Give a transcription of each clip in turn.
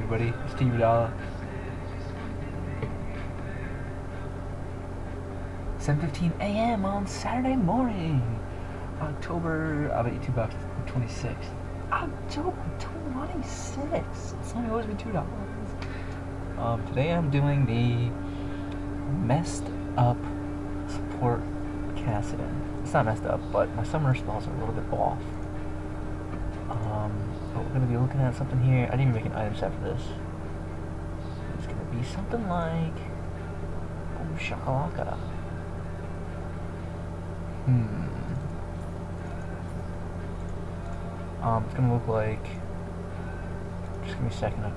Everybody, Stevie Dollar. 7:15 a.m. on Saturday morning, October. I'll bet you $2. 26th. October 26th. It's only owes me $2. Today I'm doing the messed up support Kassadin. It's not messed up, but my summoner spells are a little bit off. But we're gonna be looking at something here. I didn't even make an item set for this. It's gonna be something like boom shakalaka. It's gonna look like. Just give me a second to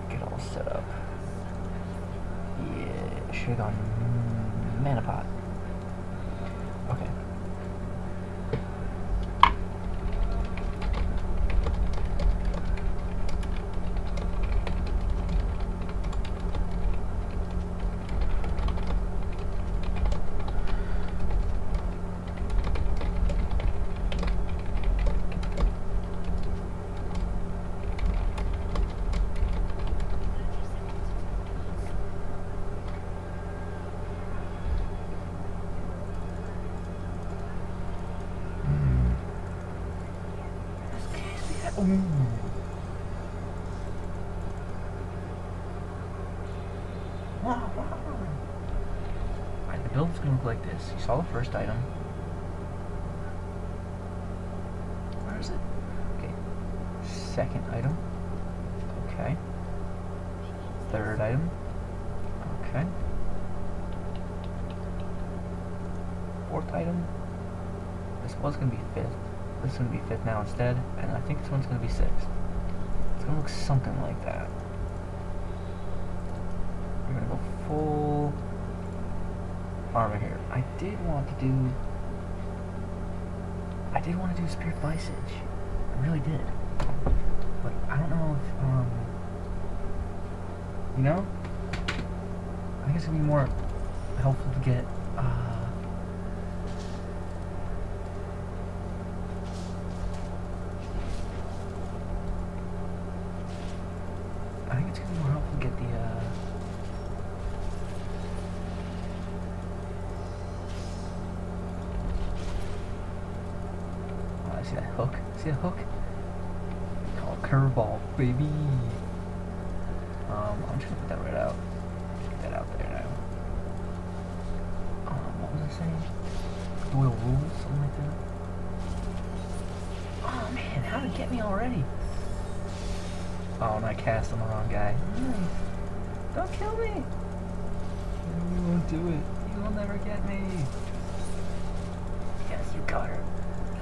get all set up. Yeah, should have gone mana pot. Okay. Alright, the build's gonna look like this. You saw the first item. Where is it? Okay. Second item. Okay. Third item. Okay. Fourth item. This was gonna be fifth. This is going to be fifth now instead, and I think this one's going to be sixth. It's going to look something like that. We're going to go full armor here. I did want to do Spirit Visage. I really did. But I don't know if, you know? I think it's going to be more helpful to get, see that hook? See that hook? Call it curveball, baby. I'm just gonna put that right out. Get that out there now. What was I saying? Doyle rules, something like that. Oh man, how did it get me already? Oh, and I cast on the wrong guy. Nice. Don't kill me. You won't do it. You will never get me. Yes, you got her.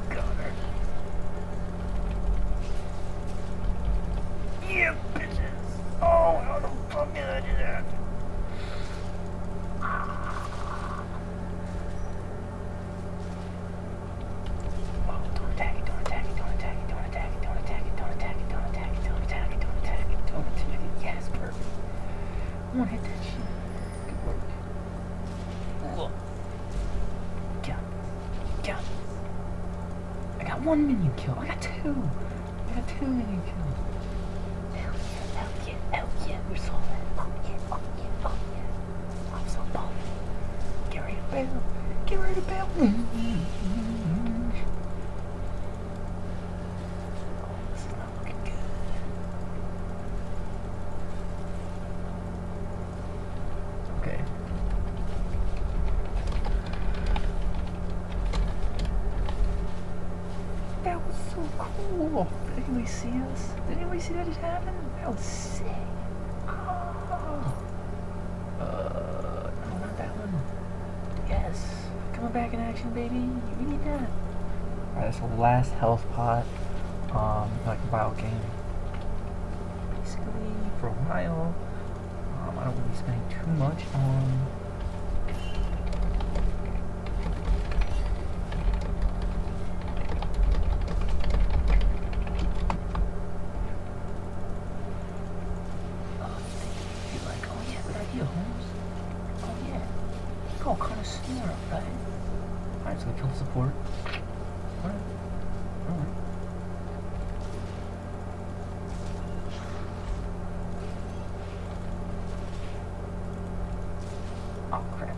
You got her. Yeah, bitches. Oh, how the fuck did I do that? Oh, don't attack it, don't attack it, don't attack it, don't attack it, don't attack it, don't attack it, don't attack it, don't attack it, don't attack it, don't attack it. Yes, perfect. I want to hit that shit. Good work. Look. Yeah. I got one minion kill. I got two. I got two minion kills. Hell yeah, we saw that. Oh yeah. I'm so pumped. Get ready to bail. Get ready to bail. Oh, this is not looking good. Okay. That was so cool. Did anybody see us? Did anybody see that just happen? That was sick. Oh. No, not that one. we're back in action, baby. We need that. Alright, that's the last health pot. Like a bio game. Basically, for a while, I don't want to be spending too much on. Oh, kind of sooner, right? Alright, so we kill the support. Alright. Alright. Oh, crap.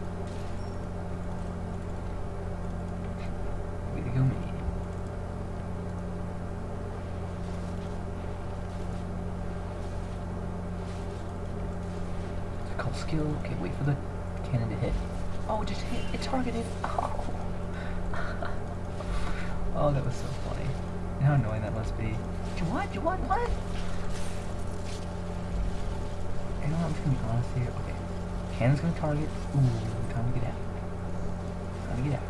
Way to go, me. Call skill. Okay, wait for the cannon to hit. Oh, just hit. It targeted. Oh. Oh, that was so funny. How annoying that must be. What? What? You know, I'm just gonna be honest here. Okay. Cannon's gonna target. Ooh, time to get out. Time to get out.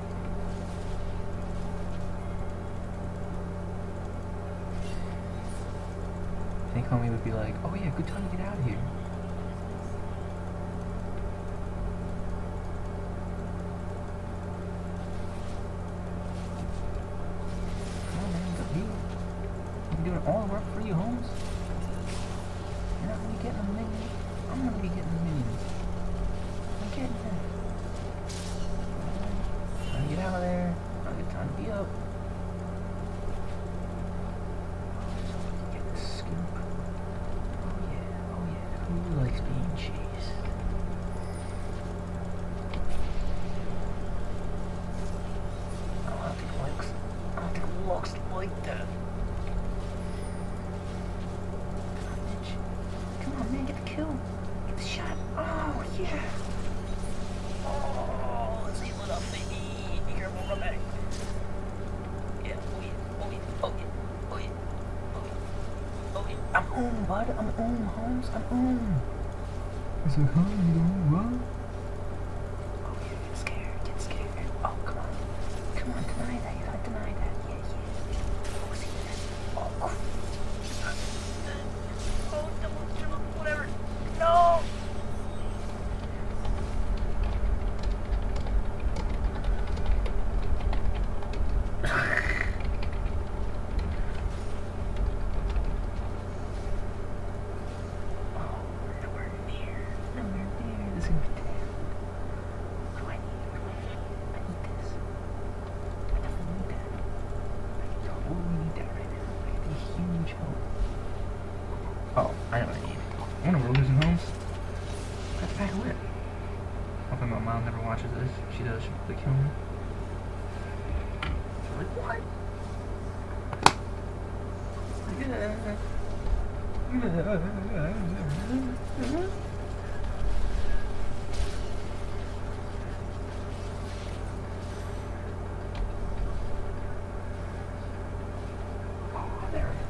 I think homie would be like, oh yeah, good time to get out of here. Doing all the work for you, Holmes. You're not gonna be getting the minions. I'm gonna be getting the minions. I'm getting there. Trying to get out of there. Not a good time to be up. Get the scoop. Oh yeah. Who likes being chased? I don't think it looks like that. Man, get the kill. Get the shot. Oh, yeah. Oh, let's heal it up, baby. Be careful, run back. Yeah, oh yeah. I'm bud. I'm Holmes. I'm It's like, huh? You doing what? Oh, yeah, get scared. Oh, come on, deny that. You gotta deny that. Yeah. Oh, see that. Oh, crap. Whatever. No! Nowhere near. This is gonna be terrible. What do I need? I need this. I definitely need that. I totally need that right now. I need a huge help. Oh, I know what I need. I wonder we're losing Holmes. That's back lit. Hopefully my mom never watches this. If she does, she'll probably kill me. Like, what? Oh, there it is.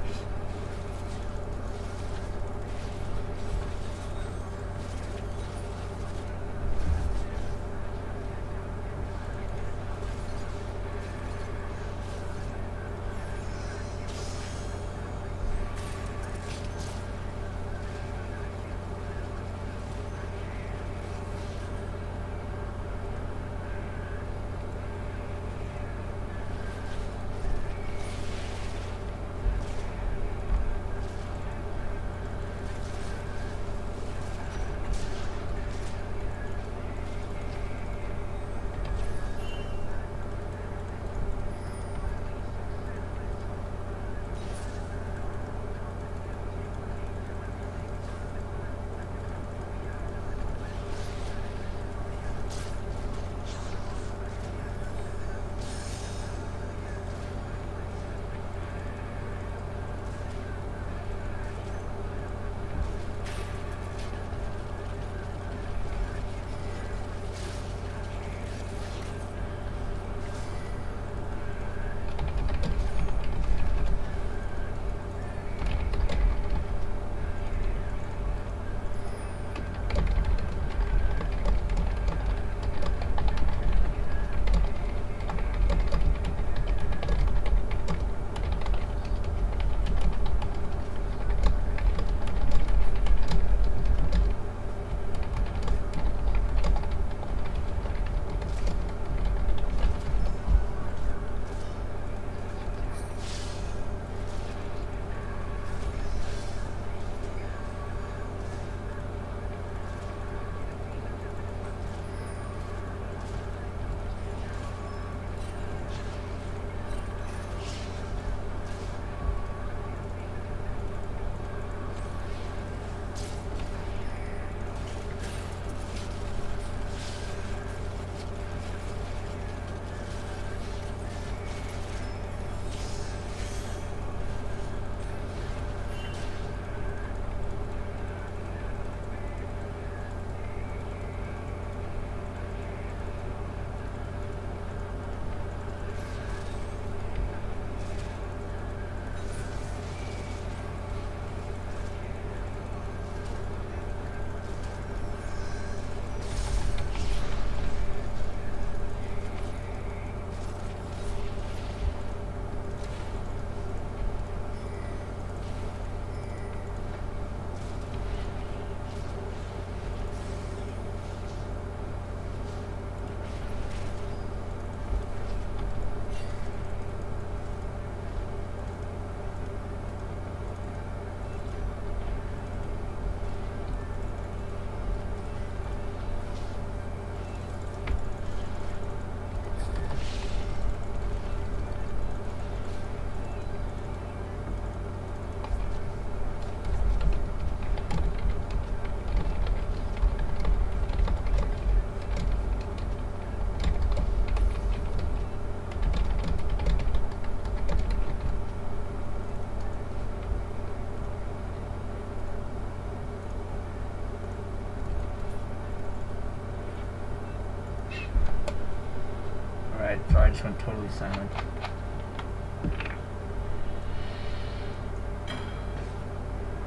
Sorry, I just went totally silent.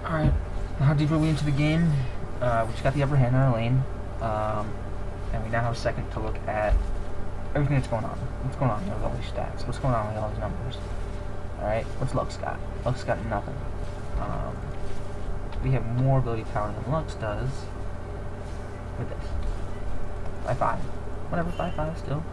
Alright, how deep are we into the game? We just got the upper hand in our lane, and we now have a second to look at everything that's going on. What's going on with all these stats? What's going on with all these numbers? Alright, what's Lux got? Lux got nothing. We have more ability power than Lux does with this. By 5. Whatever, by 5 still.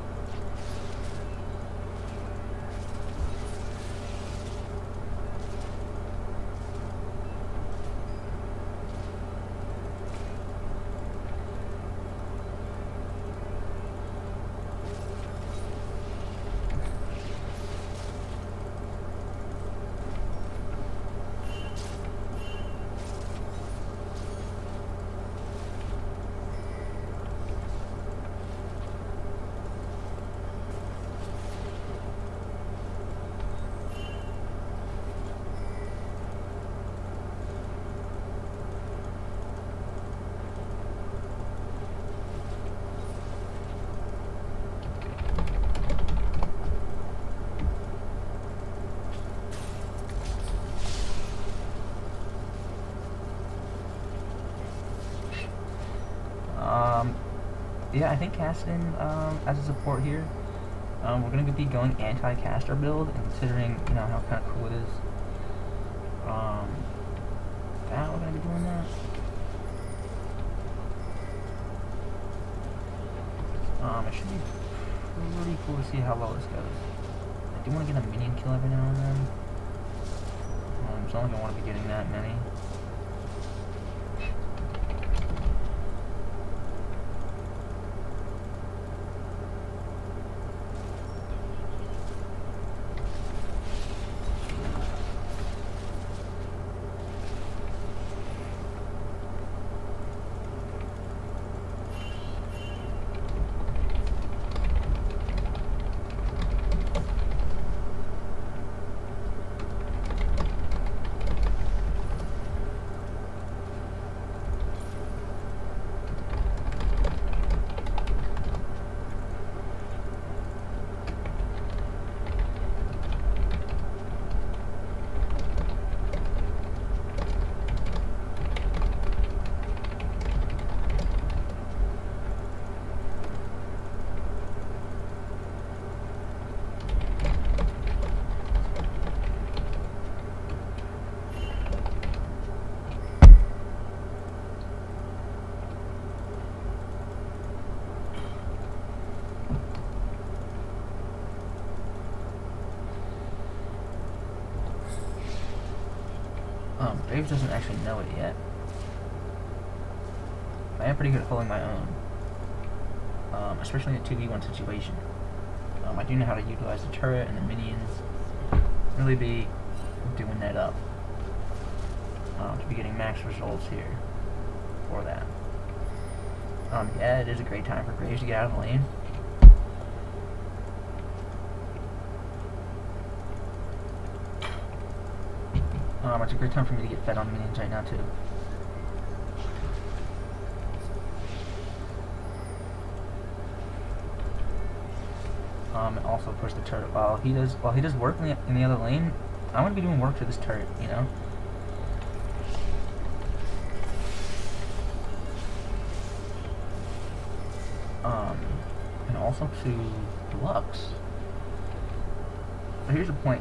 Yeah, I think Kassadin, as a support here, we're going to be going anti-caster build, and considering, you know, how kind of cool it is, that we're going to be doing that. It should be pretty cool to see how well this goes. I do want to get a minion kill every now and then, so I don't want to be getting that many. Graves doesn't actually know it yet. I am pretty good at holding my own, especially in a 2v1 situation. I do know how to utilize the turret and the minions, really be doing that up, to be getting max results here for that. Yeah, it is a great time for Graves to get out of the lane. It's a great time for me to get fed on minions right now too. And also push the turret while he does work in the other lane. I'm gonna be doing work for this turret, you know. And also to Lux. But here's the point: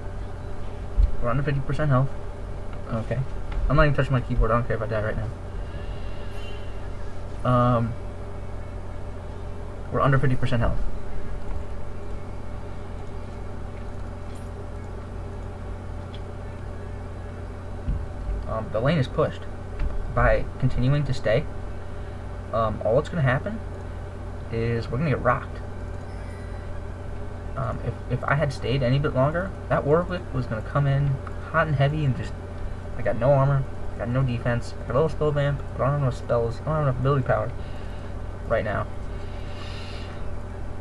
we're under 50% health. Okay. I'm not even touching my keyboard. I don't care if I die right now. We're under 50% health. The lane is pushed. By continuing to stay, all that's going to happen is we're going to get rocked. If I had stayed any bit longer, that Warwick was going to come in hot and heavy and just... I got no armor, I got no defense, I got a little spell vamp, but I don't have enough spells, I don't have enough ability power right now,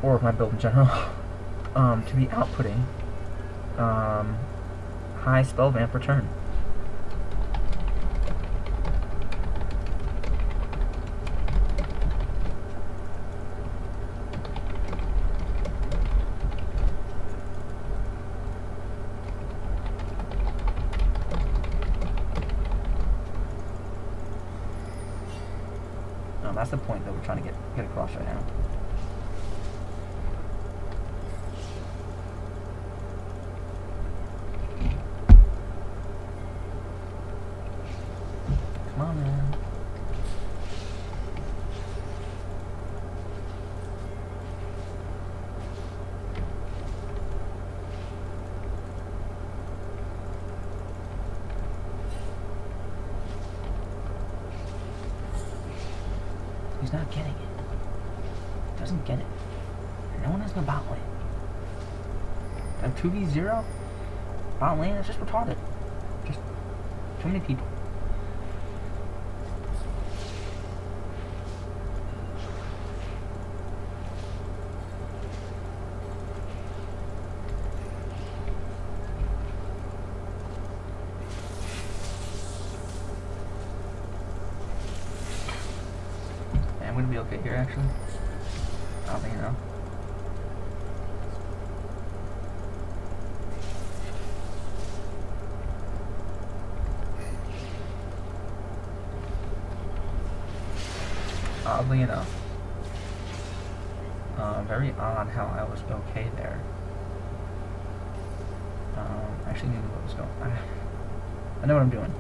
or with my build in general, to be outputting high spell vamp return. That's the point that we're trying to get across right now. Come on, man. He's not getting it. Doesn't get it. No one has no bot lane. And 2v0? Bot lane is just retarded. Just too many people. I'm gonna be okay here, actually. I don't think you know. Oddly enough. Very odd how I was okay there. I actually knew what was going on. I know what I'm doing.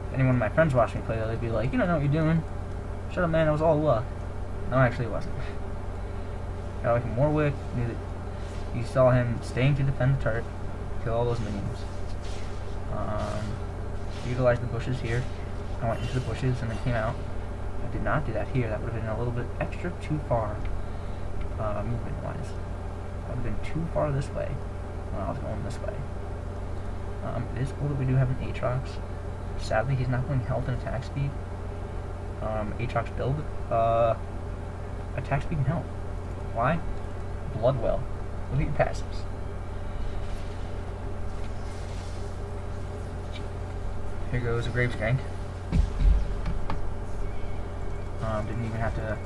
If anyone of my friends watch me play, they'd be like, you don't know what you're doing. Shut up, man, it was all luck. No, actually it wasn't. Got away from Warwick, knew that you saw him staying to defend the turret, kill all those minions. Utilized the bushes here. I went into the bushes and then came out. I did not do that here. That would have been a little bit extra too far, movement-wise. That would have been too far this way when I was going this way. It is cool that we do have an Aatrox. Sadly, he's not going health and attack speed. Aatrox build, attack speed and health. Why? Bloodwell. Look at your passives. Here goes a Graves gank. Didn't even have to,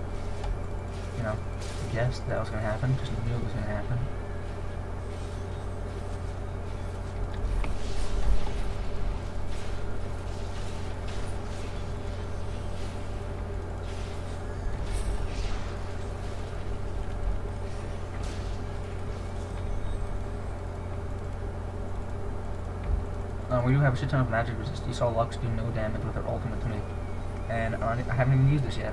you know, guess that was going to happen. Just knew it was going to happen. We do have a shit ton of magic resist. You saw Lux do no damage with her ultimate to me. And I haven't even used this yet.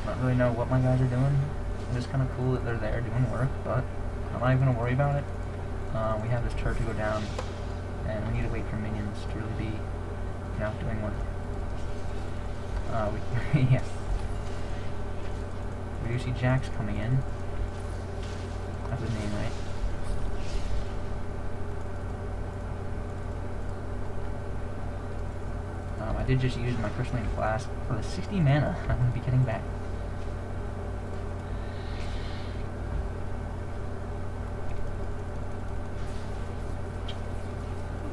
I don't really know what my guys are doing. It's just kind of cool that they're there doing work, but I'm not even going to worry about it. We have this turret to go down, and we need to wait for minions to really be, you know, doing work. Yeah. We do see Jax coming in. That's his name, right? I did just use my crystalline flask for the 60 mana I'm going to be getting back.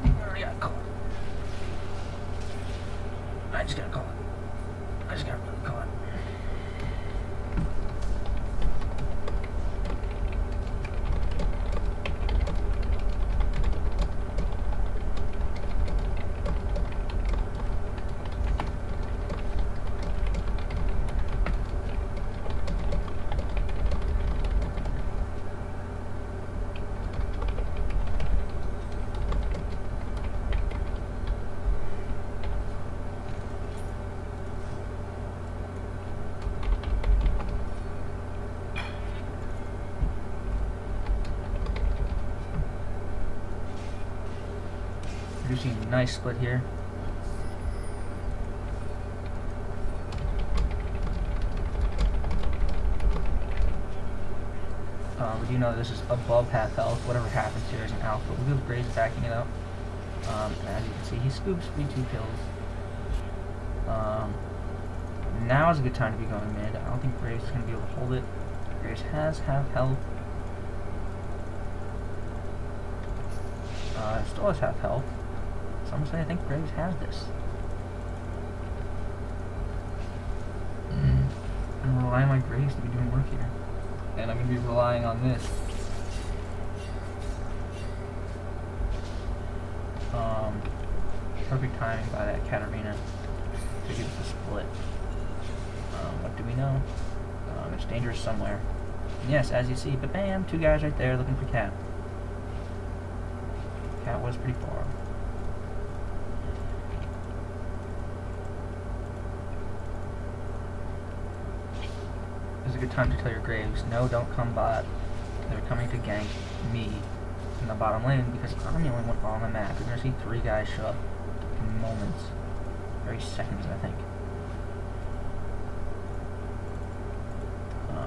I already got caught. I just got caught. I just got really caught. Producing a nice split here. We do know this is above half health. Whatever happens here is an alpha. We do have Graves backing it up. And as you can see, he scoops 3-2 kills. Now is a good time to be going mid. I don't think Graves is going to be able to hold it. Graves has half health. Still has half health. So I'm going to say I think Graves has this. I'm relying on Graves to be doing work here. And I'm going to be relying on this. Perfect timing by that Katarina to give us a split. What do we know? It's dangerous somewhere. And yes, as you see, but bam, 2 guys right there looking for Cat. Cat was pretty far. This is a good time to tell your Graves, no, don't come bot. They're coming to gank me in the bottom lane because I'm the only one on the map. You're going to see 3 guys show up in moments. Very seconds, I think.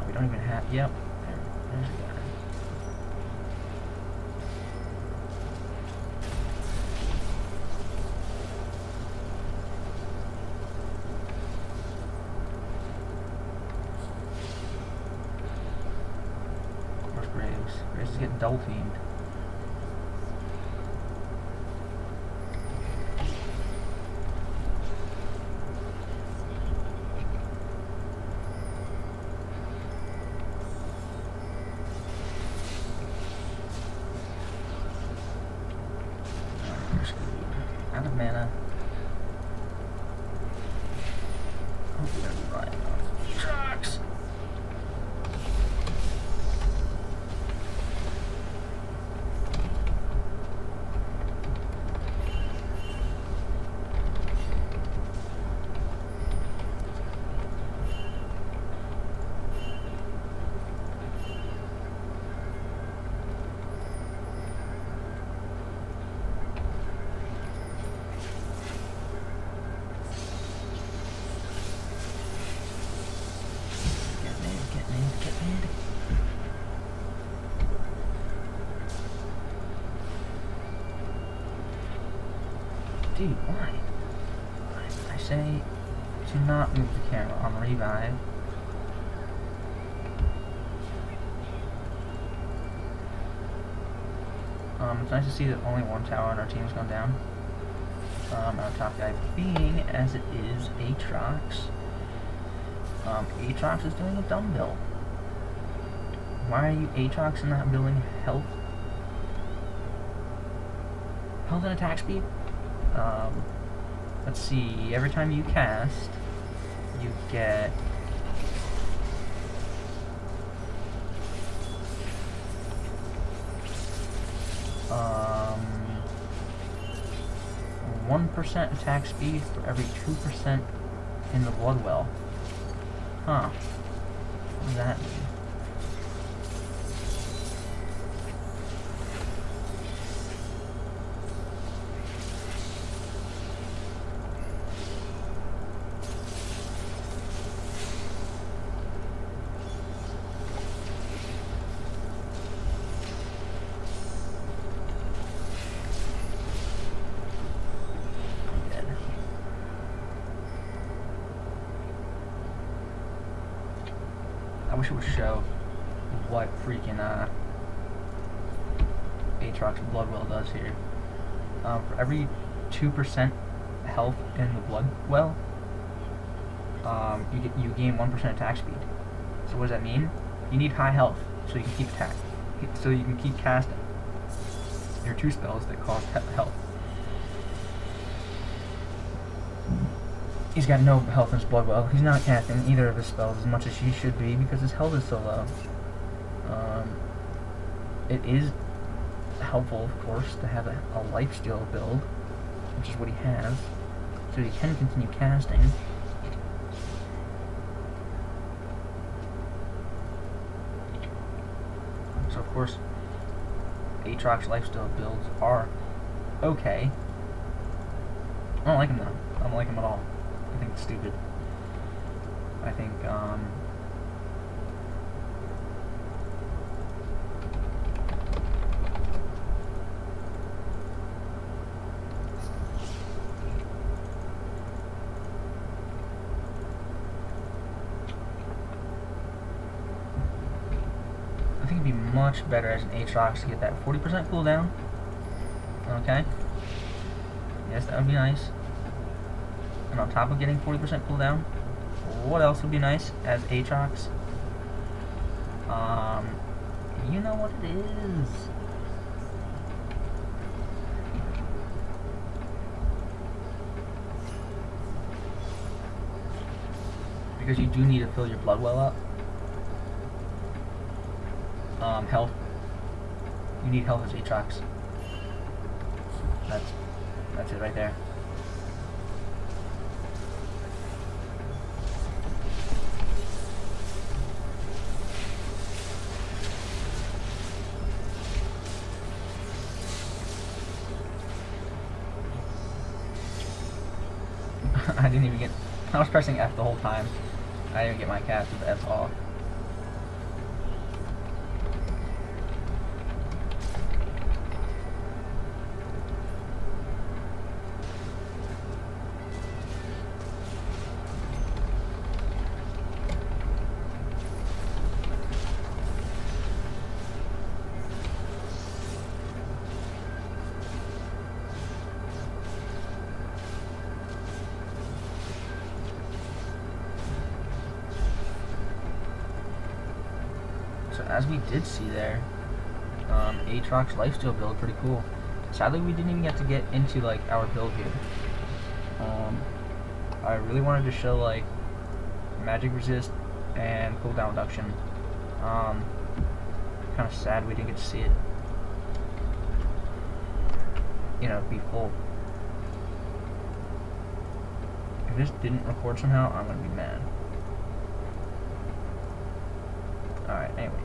We don't even have... Yep. There's a guy. Where's Graves? Graves is getting double teamed. Out of mana. Oh, we gotta be right off trucks. Dude, why? I say to not move the camera on revive. It's nice to see that only 1 tower on our team has gone down. Our top guy being, as it is, Aatrox. Aatrox is doing a dumb build. Why are you Aatrox and not building health? Health and attack speed? Let's see, every time you cast, you get 1% attack speed for every 2% in the blood well. Huh. What does that mean? I wish it would show what freaking Aatrox Bloodwell does here. For every 2% health in the blood well, you gain 1% attack speed. So what does that mean? You need high health so you can keep attack, so you can keep casting your 2 spells that cost health. He's got no health in his blood well. He's not casting either of his spells as much as he should be because his health is so low. It is helpful, of course, to have a lifesteal build, which is what he has, so he can continue casting. So, of course, Aatrox lifesteal builds are okay. I don't like him though. I don't like him at all. I think it's stupid. I think, it'd be much better as an Aatrox to get that 40% cooldown. Okay. Yes, that would be nice. And on top of getting 40% cooldown, what else would be nice as Aatrox? You know what it is. because you do need to fill your blood well up. Health. You need health as Aatrox. That's it right there. I didn't even get... I was pressing F the whole time. I didn't get my cast with F off. As we did see there, Aatrox lifesteal build, pretty cool. Sadly, we didn't even get to get into like our build here. I really wanted to show like magic resist and cooldown reduction. Kind of sad we didn't get to see it. You know, be full. If this didn't record somehow, I'm gonna be mad. Alright, anyways.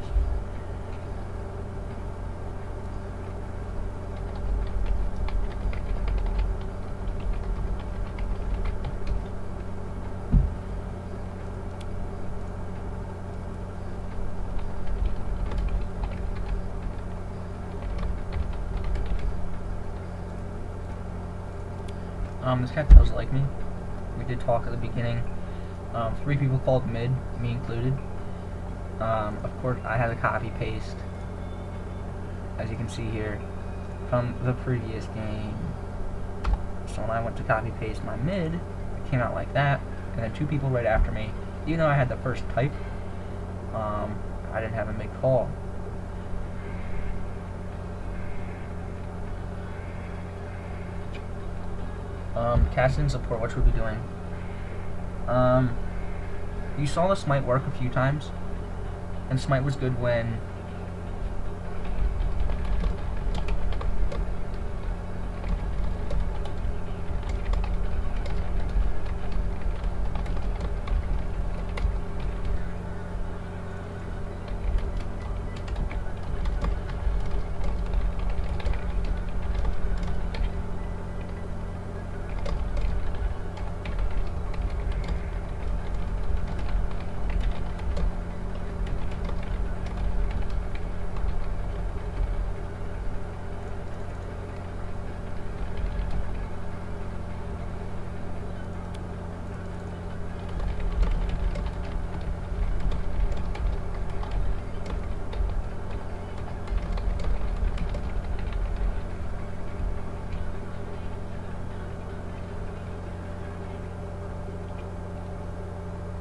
This cat does like me. We did talk at the beginning. 3 people called mid, me included. Of course, I had a copy paste, as you can see here, from the previous game. So when I went to copy paste my mid, it came out like that, and then 2 people right after me. Even though I had the first type, I didn't have a mid call. Kassadin Support, what should we be doing? You saw the smite work a few times, and smite was good when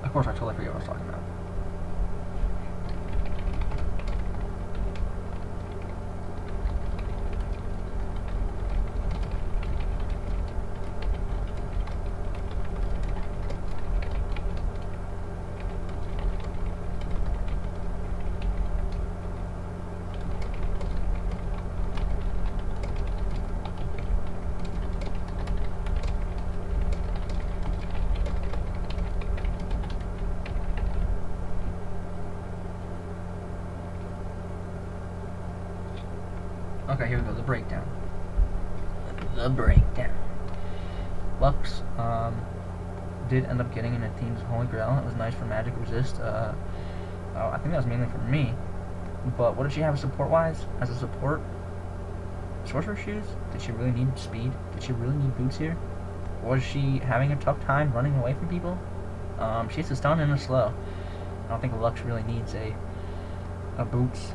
Of course, I totally forget what I was talking about. Okay, here we go, the breakdown. The breakdown. Lux did end up getting in a team's Holy Grail. It was nice for magic resist. I think that was mainly for me. But what did she have support-wise? As a support? Sorcerer Shoes? Did she really need speed? Did she really need boots here? Was she having a tough time running away from people? She has a stun and a slow. I don't think Lux really needs a boots.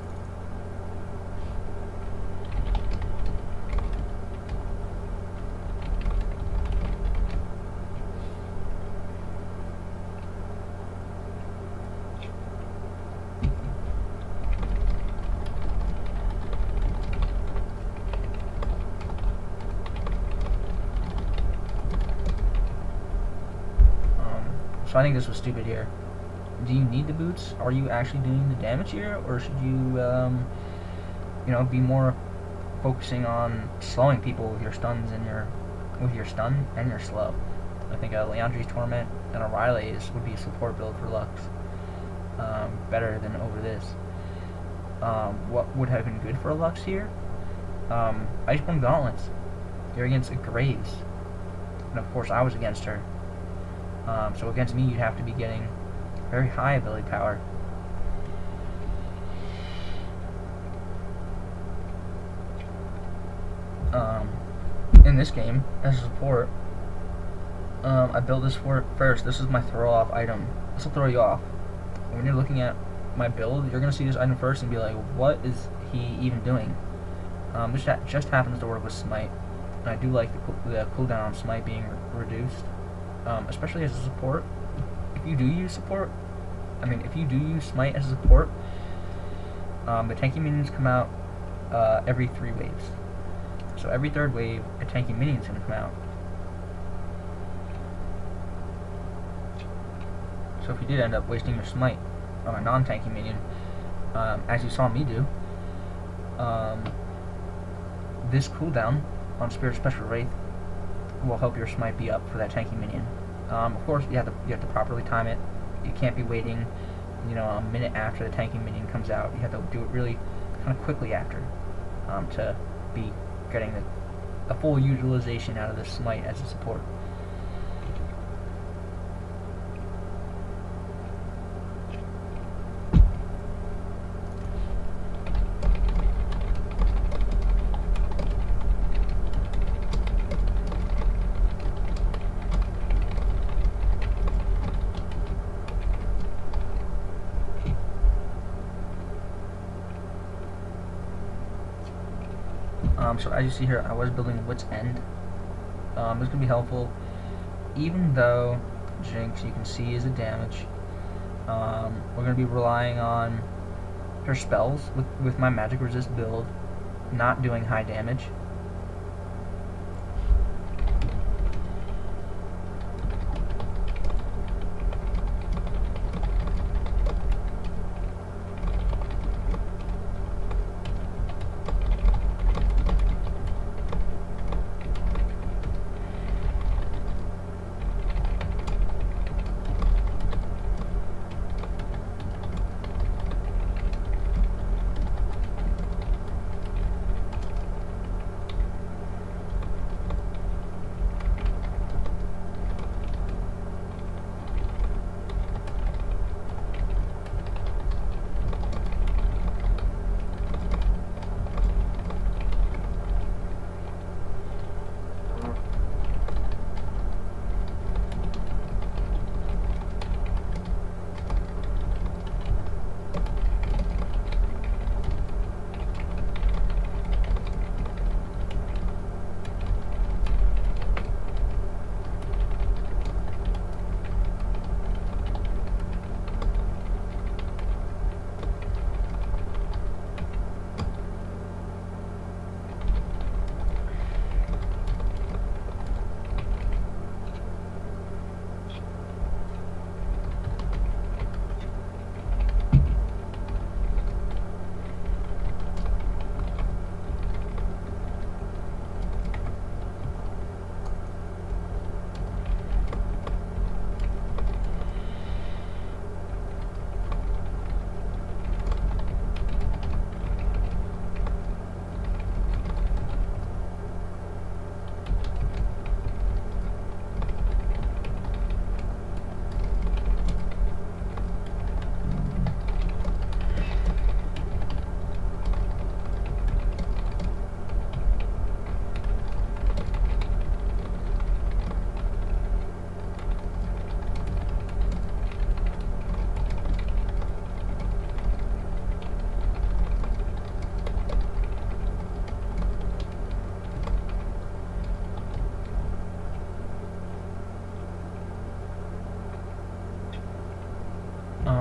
So I think this was stupid here. Do you need the boots? Are you actually doing the damage here, or should you, you know, be more focusing on slowing people with your stuns and your stun and your slow? I think a Leandri's Torment and a Riley's would be a support build for Lux, better than over this. What would have been good for a Lux here? Iceborne Gauntlets. You're against Graves, and of course I was against her. So against me, you'd have to be getting very high ability power. In this game, as a support, I built this for first. This is my throw off item. This will throw you off. When you're looking at my build, you're gonna see this item first and be like, "What is he even doing?" This just happens to work with Smite, and I do like the cooldown on Smite being reduced, especially as a support. If you do use support, if you do use Smite as a support, the tanky minions come out every 3 waves. So every 3rd wave, a tanky minion is going to come out. So if you did end up wasting your Smite on a non-tanky minion, as you saw me do, this cooldown on Spirit Special Wraith will help your Smite be up for that tanky minion. Of course, you have to properly time it. You can't be waiting, you know, a minute after the tanky minion comes out. You have to do it really kind of quickly after, to be getting a full utilization out of the Smite as a support. So as you see here, I was building Wit's End. This is going to be helpful, even though Jinx, you can see, is a damage. We're going to be relying on her spells with my magic resist build, not doing high damage.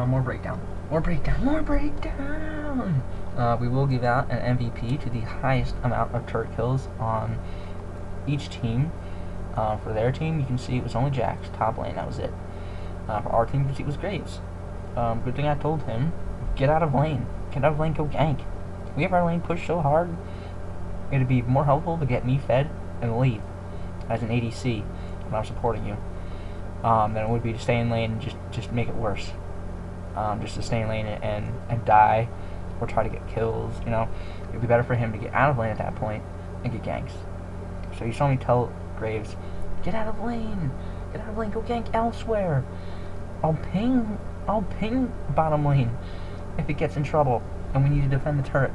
More breakdown. More breakdown. More breakdown! We will give out an MVP to the highest amount of turret kills on each team. For their team, you can see it was only Jack's top lane. That was it. For our team, it was Graves. Good thing I told him, get out of lane. Get out of lane, go gank. We have our lane pushed so hard, it'd be more helpful to get me fed and leave as an ADC when I'm supporting you than it would be to stay in lane and just make it worse. Just to stay in lane and die or try to get kills, you know. It'd be better for him to get out of lane at that point and get ganks. So you saw me tell Graves, get out of lane, go gank elsewhere. I'll ping bottom lane if it gets in trouble and we need to defend the turret.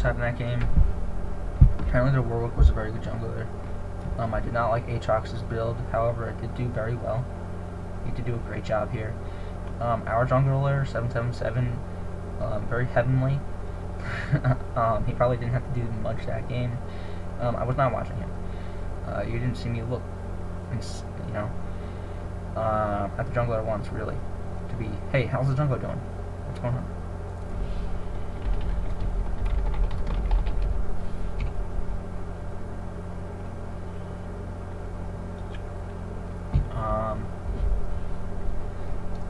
Happened in that game. Apparently the Warwick was a very good jungler. I did not like Aatrox's build, however it did do very well. He did do a great job here. Our jungler, 777, very heavenly. He probably didn't have to do much that game. I was not watching him. You didn't see me look, you know, at the jungler once, really. To be, hey, how's the jungler doing? What's going on?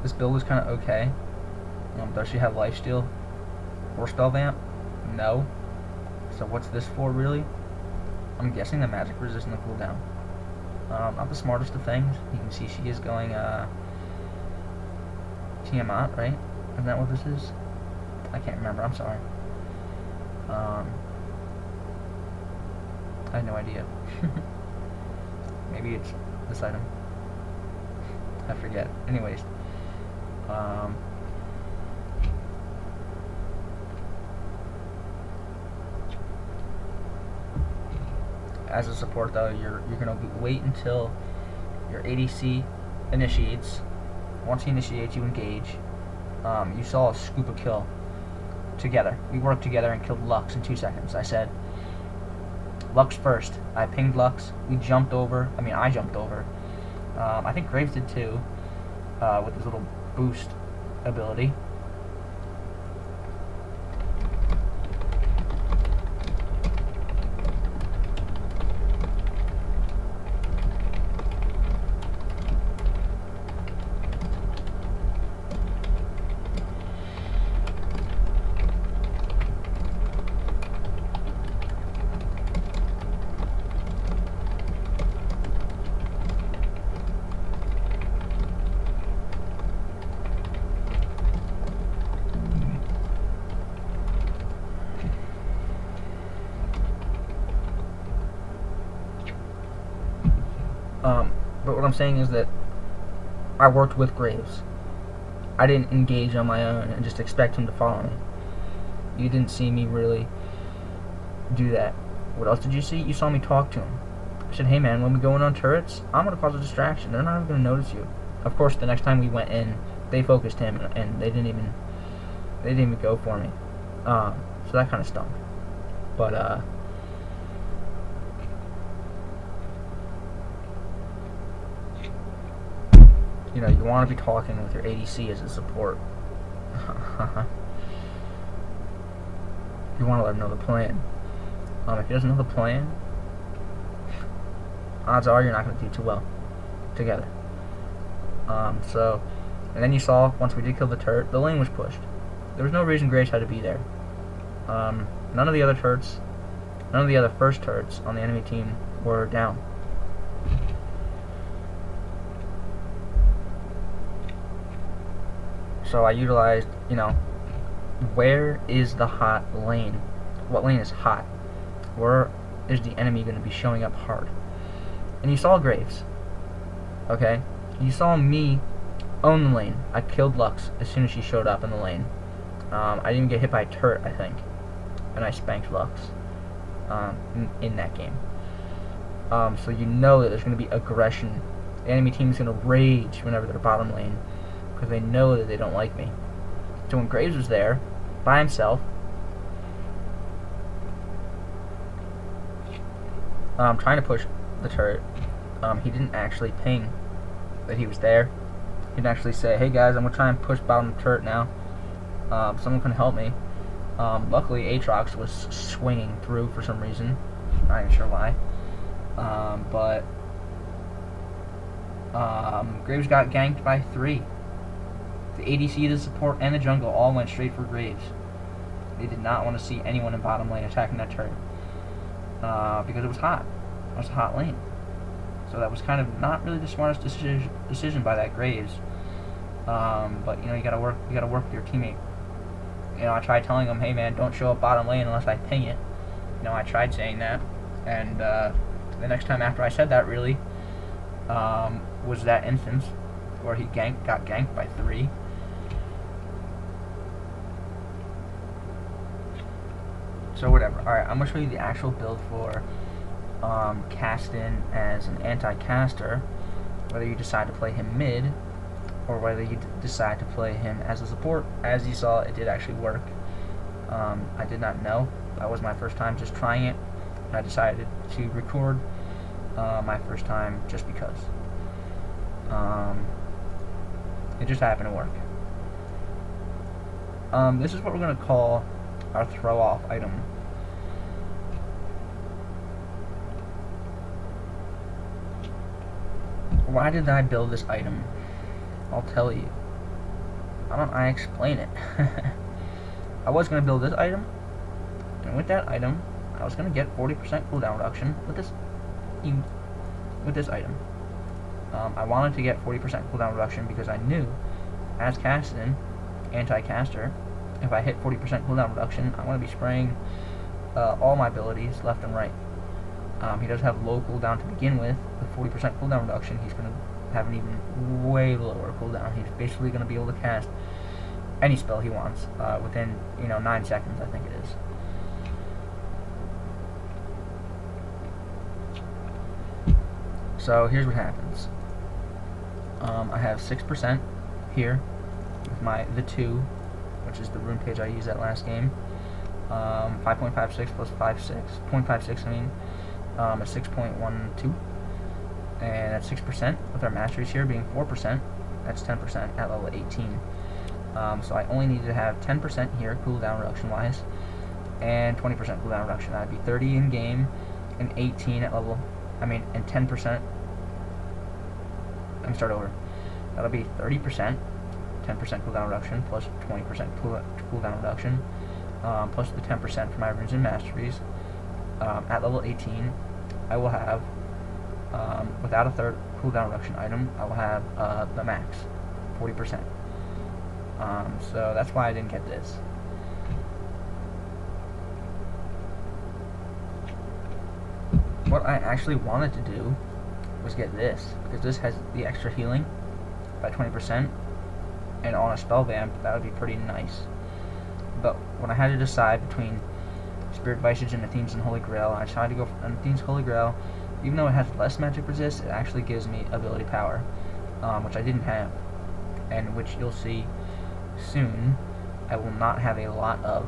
This build is kind of okay. Does she have lifesteal or spell vamp? No. So what's this for, really? I'm guessing the magic resist and the cooldown. Not the smartest of things. You can see she is going Tiamat, right? Isn't that what this is? I can't remember. I'm sorry. I have no idea. Maybe it's this item. I forget. Anyways. As a support, though, you're gonna wait until your ADC initiates. Once he initiates, you engage. You saw a scoop a kill together. We worked together and killed Lux in 2 seconds. I said, Lux first. I pinged Lux. We jumped over. I mean, I jumped over. I think Graves did too, with his little boost ability. But what I'm saying is that I worked with Graves. I didn't engage on my own and just expect him to follow me. You didn't see me really do that. What else did you see? You saw me talk to him. I said, hey man, when we go in on turrets, I'm going to cause a distraction. They're not even going to notice you. Of course, the next time we went in, they focused him and they didn't even go for me. So that kind of stunk. But, you know, you want to be talking with your ADC as a support. You want to let him know the plan. If he doesn't know the plan, odds are you're not going to do too well together. And then you saw, once we did kill the turret, the lane was pushed. There was no reason Graves had to be there. None of the other turrets, none of the other first turrets on the enemy team were down. So I utilized, you know, where is the hot lane? What lane is hot? Where is the enemy going to be showing up hard? And you saw Graves. Okay? You saw me own the lane. I killed Lux as soon as she showed up in the lane. I didn't even get hit by a turret, I think. And I spanked Lux in that game. So you know that there's going to be aggression. The enemy team is going to rage whenever they're bottom lane, because they know that they don't like me. So when Graves was there, by himself, trying to push the turret, he didn't actually ping that he was there. He didn't actually say, hey guys, I'm going to try and push bottom turret now. Someone can help me. Luckily, Aatrox was swinging through for some reason. Not even sure why. But Graves got ganked by 3. The ADC, the support, and the jungle all went straight for Graves. They did not want to see anyone in bottom lane attacking that turret. Because it was hot. It was a hot lane. So that was kind of not really the smartest decision by that Graves. But you know, you gotta work with your teammate. You know, I tried telling him, hey man, don't show up bottom lane unless I ping it. You know, I tried saying that, and the next time after I said that, really, was that instance where he got ganked by 3. So whatever. Alright, I'm going to show you the actual build for Kassadin as an anti-caster, whether you decide to play him mid, or whether you decide to play him as a support. As you saw, it did actually work. I did not know. That was my first time just trying it. I decided to record my first time just because. It just happened to work. This is what we're going to call our throw-off item. Why did I build this item? I'll tell you. Why don't I explain it? I was going to build this item, and with that item, I was going to get 40% cooldown reduction with this item. I wanted to get 40% cooldown reduction because I knew, as Kassadin, anti-caster, if I hit 40% cooldown reduction, I want to be spraying all my abilities left and right. He does have low cooldown to begin with. With 40% cooldown reduction, he's going to have an even way lower cooldown. He's basically going to be able to cast any spell he wants within, 9 seconds, I think it is. So here's what happens. I have 6% here with the 2, which is the rune page I used that last game. 5.56 plus 0.56, I mean. is 6.12, and that's 6%, with our masteries here being 4%. That's 10% at level 18. So I only need to have 10% here, cooldown reduction wise, and 20% cooldown reduction. That'd be 30 in game, and 18 at level, and 10%. Let me start over. That'll be 30%, 10% cooldown reduction, plus 20% cooldown reduction, plus the 10% for my runes and masteries. At level 18, I will have, without a third cooldown reduction item, I will have the max, 40%. So that's why I didn't get this. What I actually wanted to do was get this, because this has the extra healing by 20%, and on a spell vamp, that would be pretty nice. But when I had to decide between Spirit Visage and Athene's and Holy Grail, I decided to go for Athene's Holy Grail. Even though it has less magic resist, it actually gives me ability power, which I didn't have, and which you'll see soon I will not have a lot of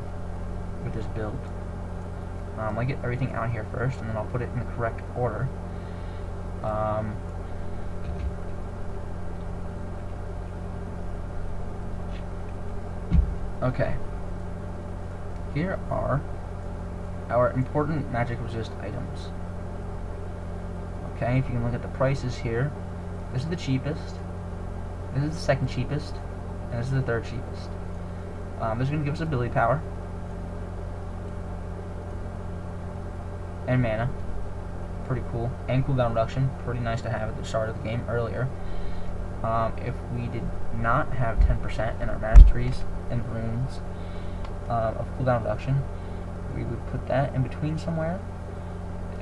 with this build. I'll get everything out here first, and then I'll put it in the correct order. Okay. Here are our important magic resist items. Okay, if you can look at the prices here, this is the cheapest, this is the second cheapest, and this is the third cheapest. This is going to give us ability power and mana, pretty cool, and cooldown reduction, pretty nice to have at the start of the game earlier. If we did not have 10% in our masteries and runes of cooldown reduction, we would put that in between somewhere,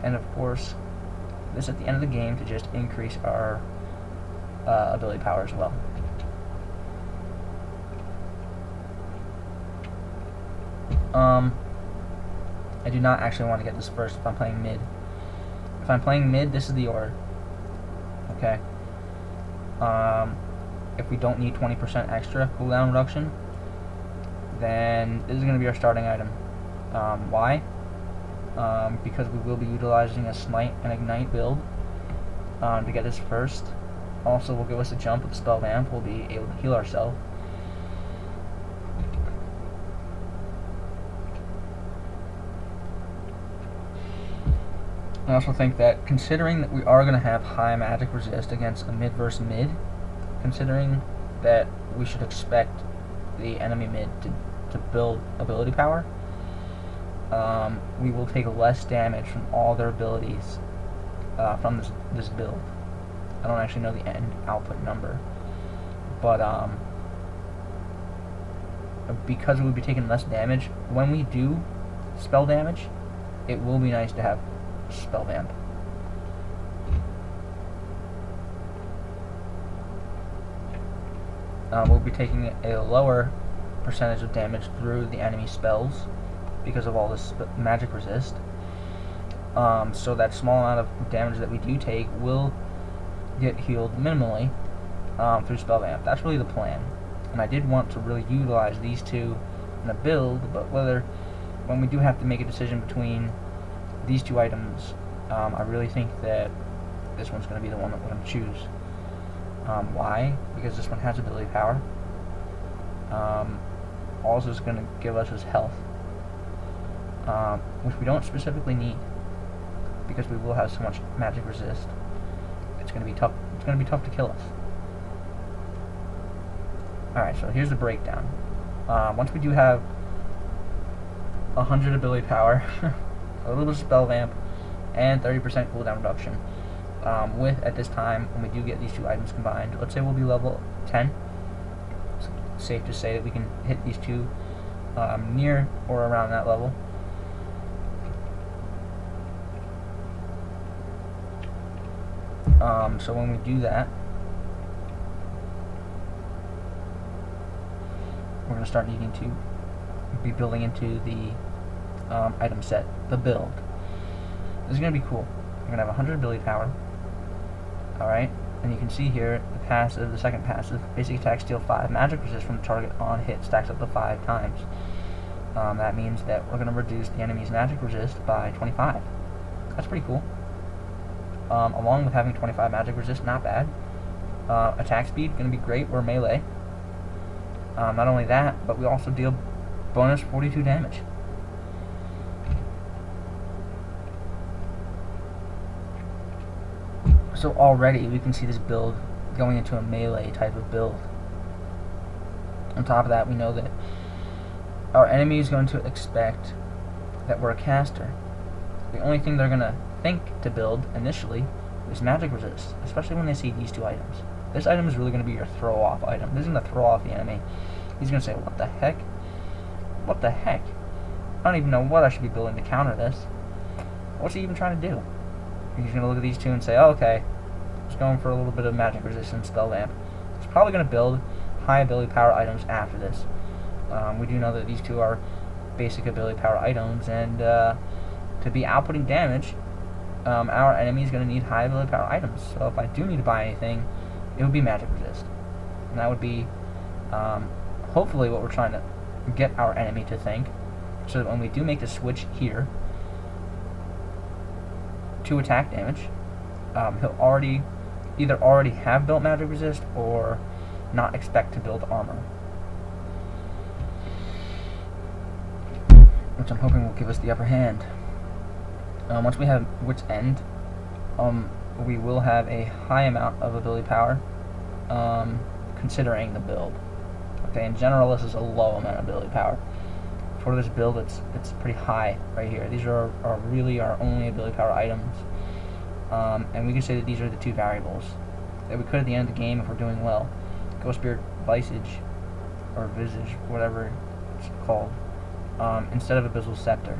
and of course this at the end of the game to just increase our ability power as well. I do not actually want to get this first if I'm playing mid. If I'm playing mid, this is the order. Okay. If we don't need 20% extra cooldown reduction, then this is going to be our starting item. Why? Because we will be utilizing a smite and ignite build to get this first. Also will give us a jump with the spell vamp. We'll be able to heal ourselves. I also think that, considering that we are going to have high magic resist against a mid versus mid, considering that we should expect the enemy mid to build ability power, we will take less damage from all their abilities from this build. I don't actually know the end output number, but because we will be taking less damage, when we do spell damage, it will be nice to have spell vamp. We'll be taking a lower percentage of damage through the enemy spells because of all this magic resist. So that small amount of damage that we do take will get healed minimally through spell vamp. That's really the plan. And I did want to really utilize these two in a build, but when we do have to make a decision between these two items, I really think that this one's going to be the one that we're going to choose. Why? Because this one has ability power. Also is going to give us his health, which we don't specifically need because we will have so much magic resist. It's going to be tough. It's going to be tough to kill us. All right, so here's the breakdown. Once we do have 100 ability power, a little bit of spell vamp, and 30% cooldown reduction, at this time, when we do get these two items combined, let's say we'll be level 10. It's safe to say that we can hit these two near or around that level. So when we do that, we're going to start needing to be building into the item set, the build. This is going to be cool. We're going to have 100 ability power. Alright, and you can see here the passive, the second passive, basic attack, steal 5, magic resist from the target on hit stacks up to 5 times. That means that we're going to reduce the enemy's magic resist by 25. That's pretty cool. Along with having 25 magic resist, not bad. Attack speed, going to be great. We're melee. Not only that, but we also deal bonus 42 damage. So already we can see this build going into a melee type of build. On top of that, we know that our enemy is going to expect that we're a caster. The only thing they're going to think to build initially is magic resist, especially when they see these two items. This item is really going to be your throw-off item. This is going to throw off the enemy. He's going to say, what the heck? What the heck? I don't even know what I should be building to counter this. What's he even trying to do? He's going to look at these two and say, oh, okay, just going for a little bit of magic resistance spell vamp. He's probably going to build high ability power items after this. We do know that these two are basic ability power items, and to be outputting damage, our enemy is going to need high ability power items. So if I do need to buy anything, it would be magic resist. And that would be hopefully what we're trying to get our enemy to think, so that when we do make the switch here to attack damage, he'll either already have built magic resist or not expect to build armor, which I'm hoping will give us the upper hand. Once we have Wit's End, we will have a high amount of ability power, considering the build. Okay, in general, this is a low amount of ability power. For this build, it's pretty high right here. These are really our only ability power items, and we can say that these are the two variables that we could at the end of the game, if we're doing well, Ghost Spirit Visage, or Visage, whatever it's called, instead of Abyssal Scepter.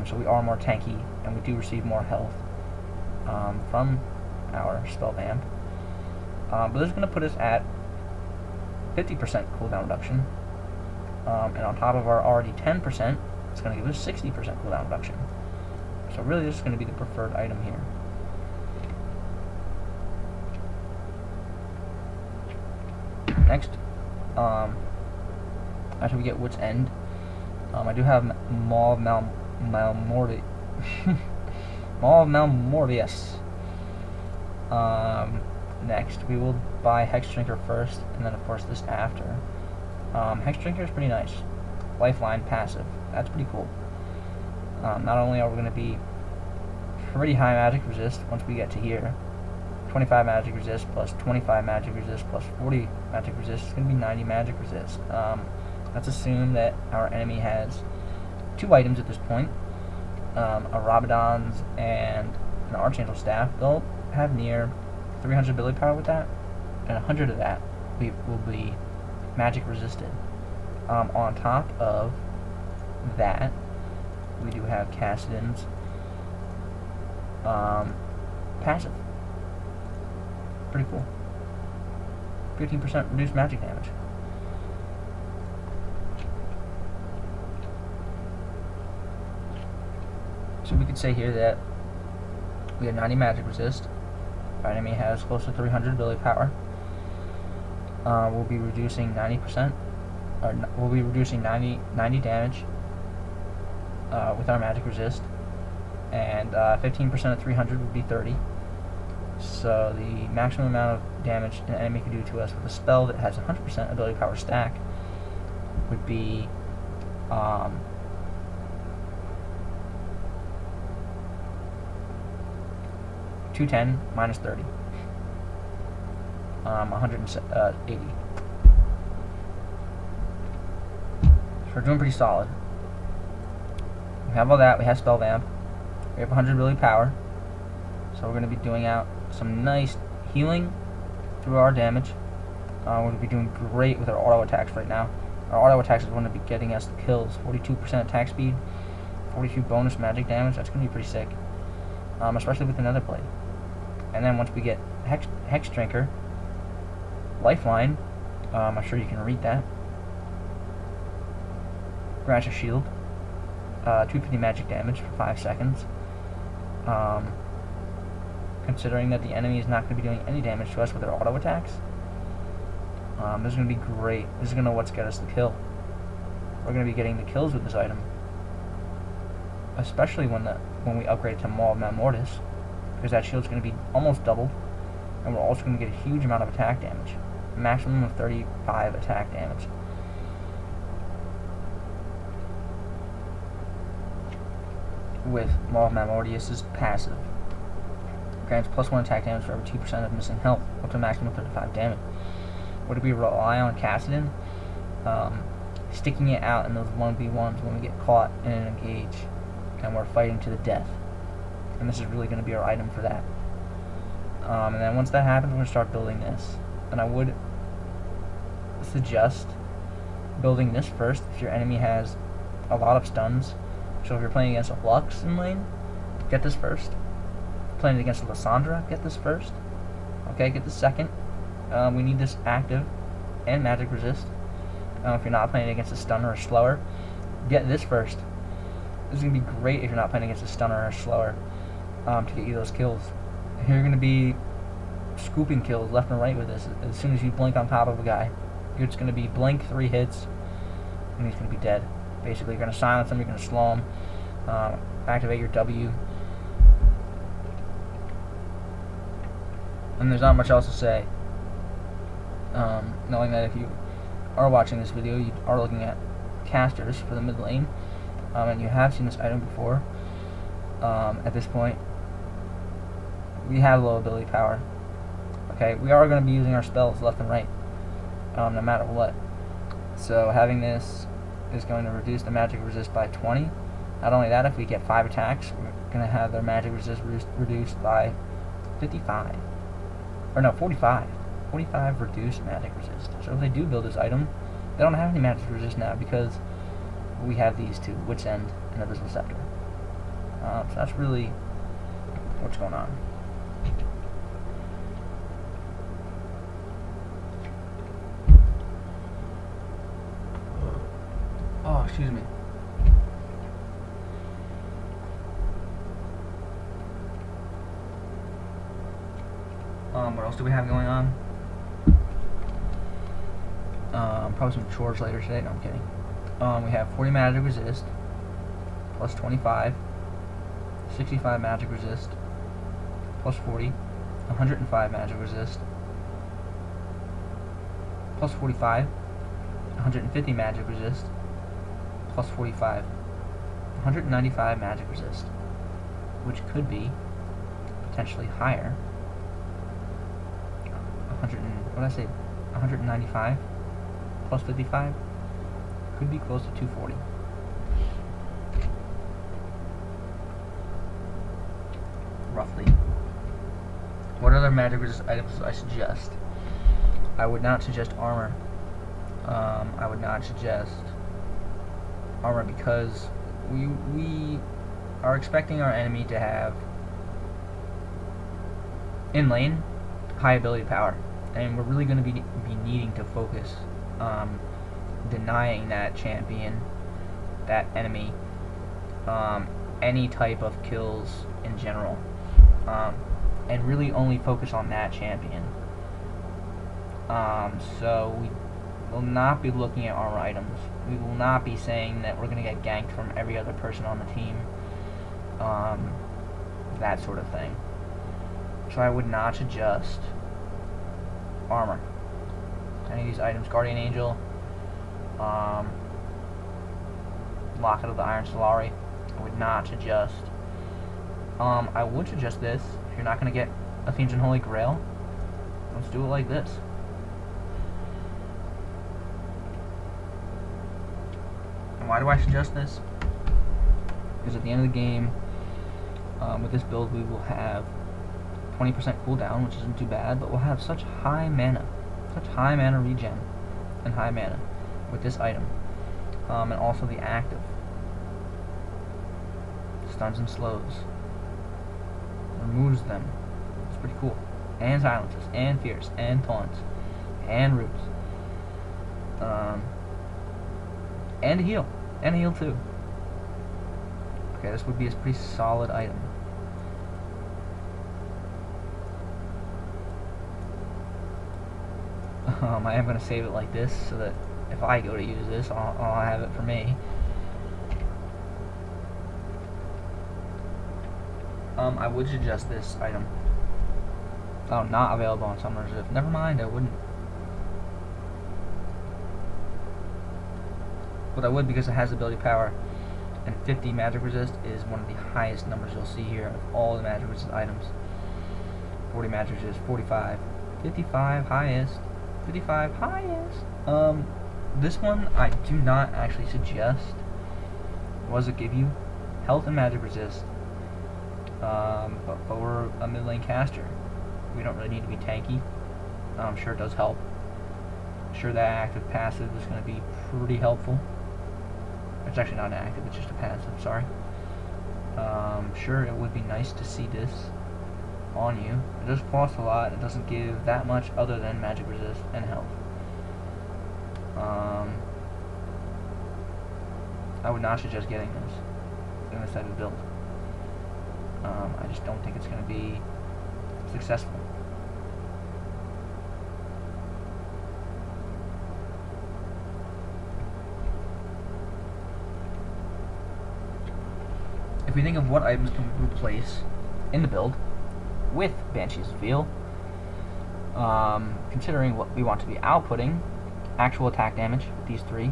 So we are more tanky, and we do receive more health from our spell vamp. But this is going to put us at 50% cooldown reduction, and on top of our already 10%, it's going to give us 60% cooldown reduction. So really, this is going to be the preferred item here. Next, after we get Wit's End, I do have Maw of Malmortius. Maw of Malmortius. Next, we will buy Hex Drinker first, and then of course this after. Hex Drinker is pretty nice. Lifeline passive. That's pretty cool. Not only are we going to be pretty high magic resist once we get to here, 25 magic resist plus 25 magic resist plus 40 magic resist is going to be 90 magic resist. Let's assume that our enemy has two items at this point, a Rabadon's and an Archangel Staff. They'll have near 300 ability power with that, and 100 of that will be magic resisted. On top of that, we do have Kassadin's passive. Pretty cool. 15% reduced magic damage. So we could say here that we have 90 magic resist. Our enemy has close to 300 ability power. We'll be reducing 90%, or we'll be reducing 90 damage with our magic resist, and 15% of 300 would be 30. So the maximum amount of damage an enemy can do to us with a spell that has 100% ability power stack would be 210 minus 30. 180. So we're doing pretty solid. We have all that. We have spell vamp. We have 100 ability power. So we're going to be doing out some nice healing through our damage. We're going to be doing great with our auto attacks right now. Our auto attacks is going to be getting us the kills. 42% attack speed, 42 bonus magic damage. That's going to be pretty sick, especially with another blade. And then once we get Hex Drinker, Lifeline, I'm sure you can read that. Grants a shield, 250 magic damage for 5 seconds. Considering that the enemy is not going to be doing any damage to us with their auto attacks, this is going to be great. This is going to what's get us the kill. We're going to be getting the kills with this item. especially when we upgrade to Maul of Mortis, because that shield's going to be almost doubled, and we're also going to get a huge amount of attack damage, maximum of 35 attack damage. With Maul of Mortis' passive. Grants +1 attack damage for every 2% of missing health, up to a maximum of 35 damage. What do we rely on Kassadin? Sticking it out in those 1v1s when we get caught in an engage and we're fighting to the death. And this is really going to be our item for that. And then once that happens, we're going to start building this. And I would suggest building this first if your enemy has a lot of stuns. So if you're playing against a Lux in lane, get this first. Playing against a Lissandra, get this first. Okay, get this second. We need this active and magic resist. If you're not playing against a stunner or slower, get this first. This is going to be great if you're not playing against a stunner or slower to get you those kills. You're going to be scooping kills left and right with this. As soon as you blink on top of a guy, it's going to be blink 3 hits, and he's going to be dead. Basically, you're going to silence him, you're going to slow him, activate your W. And there's not much else to say. Knowing that if you are watching this video, you are looking at casters for the mid lane, and you have seen this item before. At this point, we have low ability power. Okay, we are going to be using our spells left and right, no matter what. So having this is going to reduce the magic resist by 20. Not only that, if we get 5 attacks, we're going to have their magic resist reduced by 55. Or no, 45. 45 reduced magic resist. So if they do build this item, they don't have any magic resist now because we have these two, Wit's End and Abyssal Scepter. So that's really what's going on. Oh, excuse me. What else do we have going on? Probably some chores later today. No, I'm kidding. We have 40 magic resist, plus 25, 65 magic resist, plus 40, 105 magic resist, plus 45, 150 magic resist, plus 45, 195 magic resist, which could be potentially higher. 195 plus 55 could be close to 240. Roughly. What other magic resist items do I suggest? I would not suggest armor. I would not suggest armor because we are expecting our enemy to have in lane high ability power, and we're really going to be needing to focus denying that champion, that enemy, any type of kills in general, and really only focus on that champion. So we will not be looking at armor items. We will not be saying that we're going to get ganked from every other person on the team, that sort of thing. So I would not suggest armor. Any of these items, Guardian Angel, Locket of the Iron Solari, I would not suggest. I would suggest this. If you're not going to get Athene's Holy Grail, let's do it like this. And why do I suggest this? Because at the end of the game, with this build, we will have 20% cooldown, which isn't too bad, but we'll have such high mana regen and high mana with this item, and also the active stuns and slows, removes them. It's pretty cool, and silences, and fears, and taunts, and roots, and a heal too. Okay, this would be a pretty solid item. I am going to save it like this so that if I go to use this, I'll have it for me. I would suggest this item. Oh, not available on Summer's Rift. Never mind, I wouldn't. But I would because it has ability power. And 50 magic resist is one of the highest numbers you'll see here of all the magic resist items. 40 magic resist, 45. 55 highest. 55 highest. This one I do not actually suggest. What does it give you? Health and magic resist. But we're a mid lane caster. We don't really need to be tanky. I'm sure it does help. Sure that active passive is going to be pretty helpful. It's actually not an active, it's just a passive, sorry. Sure it would be nice to see this on you. It does cost a lot, it doesn't give that much other than magic resist and health. I would not suggest getting this in this type of build. I just don't think it's going to be successful. If we think of what items can we replace in the build with Banshee's Veil, considering what we want to be outputting, actual attack damage with these three,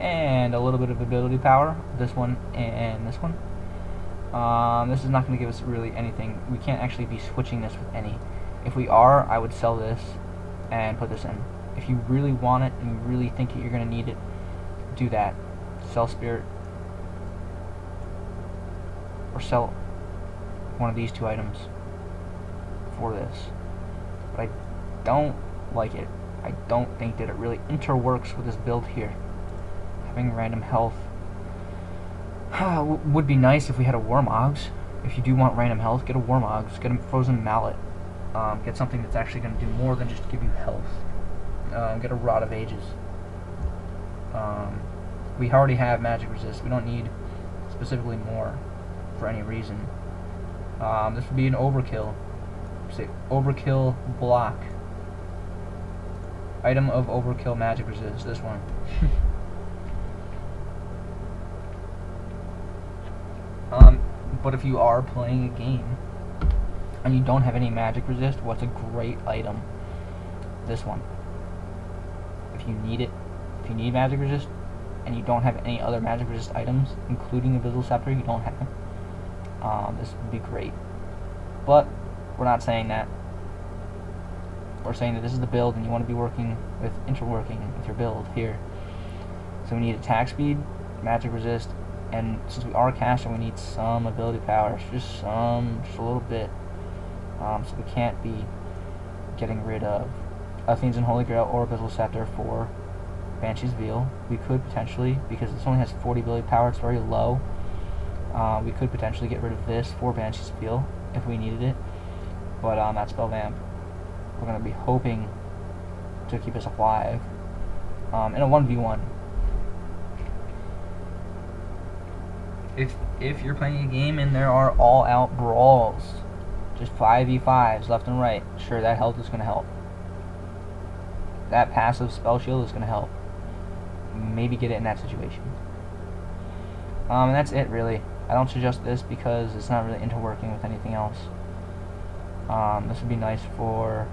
and a little bit of ability power, this one and this one. This is not going to give us really anything. We can't actually be switching this with any. If we are, I would sell this and put this in. If you really want it and you really think that you're going to need it, do that. Sell Spirit or sell one of these two items for this. But I don't like it. I don't think that it really interworks with this build here. Having random health would be nice if we had a Warmogs. If you do want random health, get a Warmogs, get a Frozen Mallet. Get something that's actually going to do more than just give you health. Get a Rod of Ages. We already have magic resist. We don't need specifically more for any reason. This would be an overkill. Say overkill block. Item of overkill magic resist. This one. But if you are playing a game and you don't have any magic resist, what's a great item? This one. If you need it, if you need magic resist and you don't have any other magic resist items, including a Visible Scepter, you don't have, this would be great. But we're not saying that. We're saying that this is the build and you want to be working with interworking with your build here. So we need attack speed, magic resist, and since we are caster, we need some ability power, just a little bit. So we can't be getting rid of Athene's and Holy Grail or Visible Scepter for Banshee's Veil. We could potentially, because this only has 40 ability power, it's very low. We could potentially get rid of this for Banshee's Veil if we needed it. But that spell vamp, we're going to be hoping to keep us alive in a 1v1. If you're playing a game and there are all-out brawls, just 5v5s left and right, sure, that health is going to help. That passive spell shield is going to help. Maybe get it in that situation. And that's it, really. I don't suggest this because it's not really interworking with anything else. This would be nice for...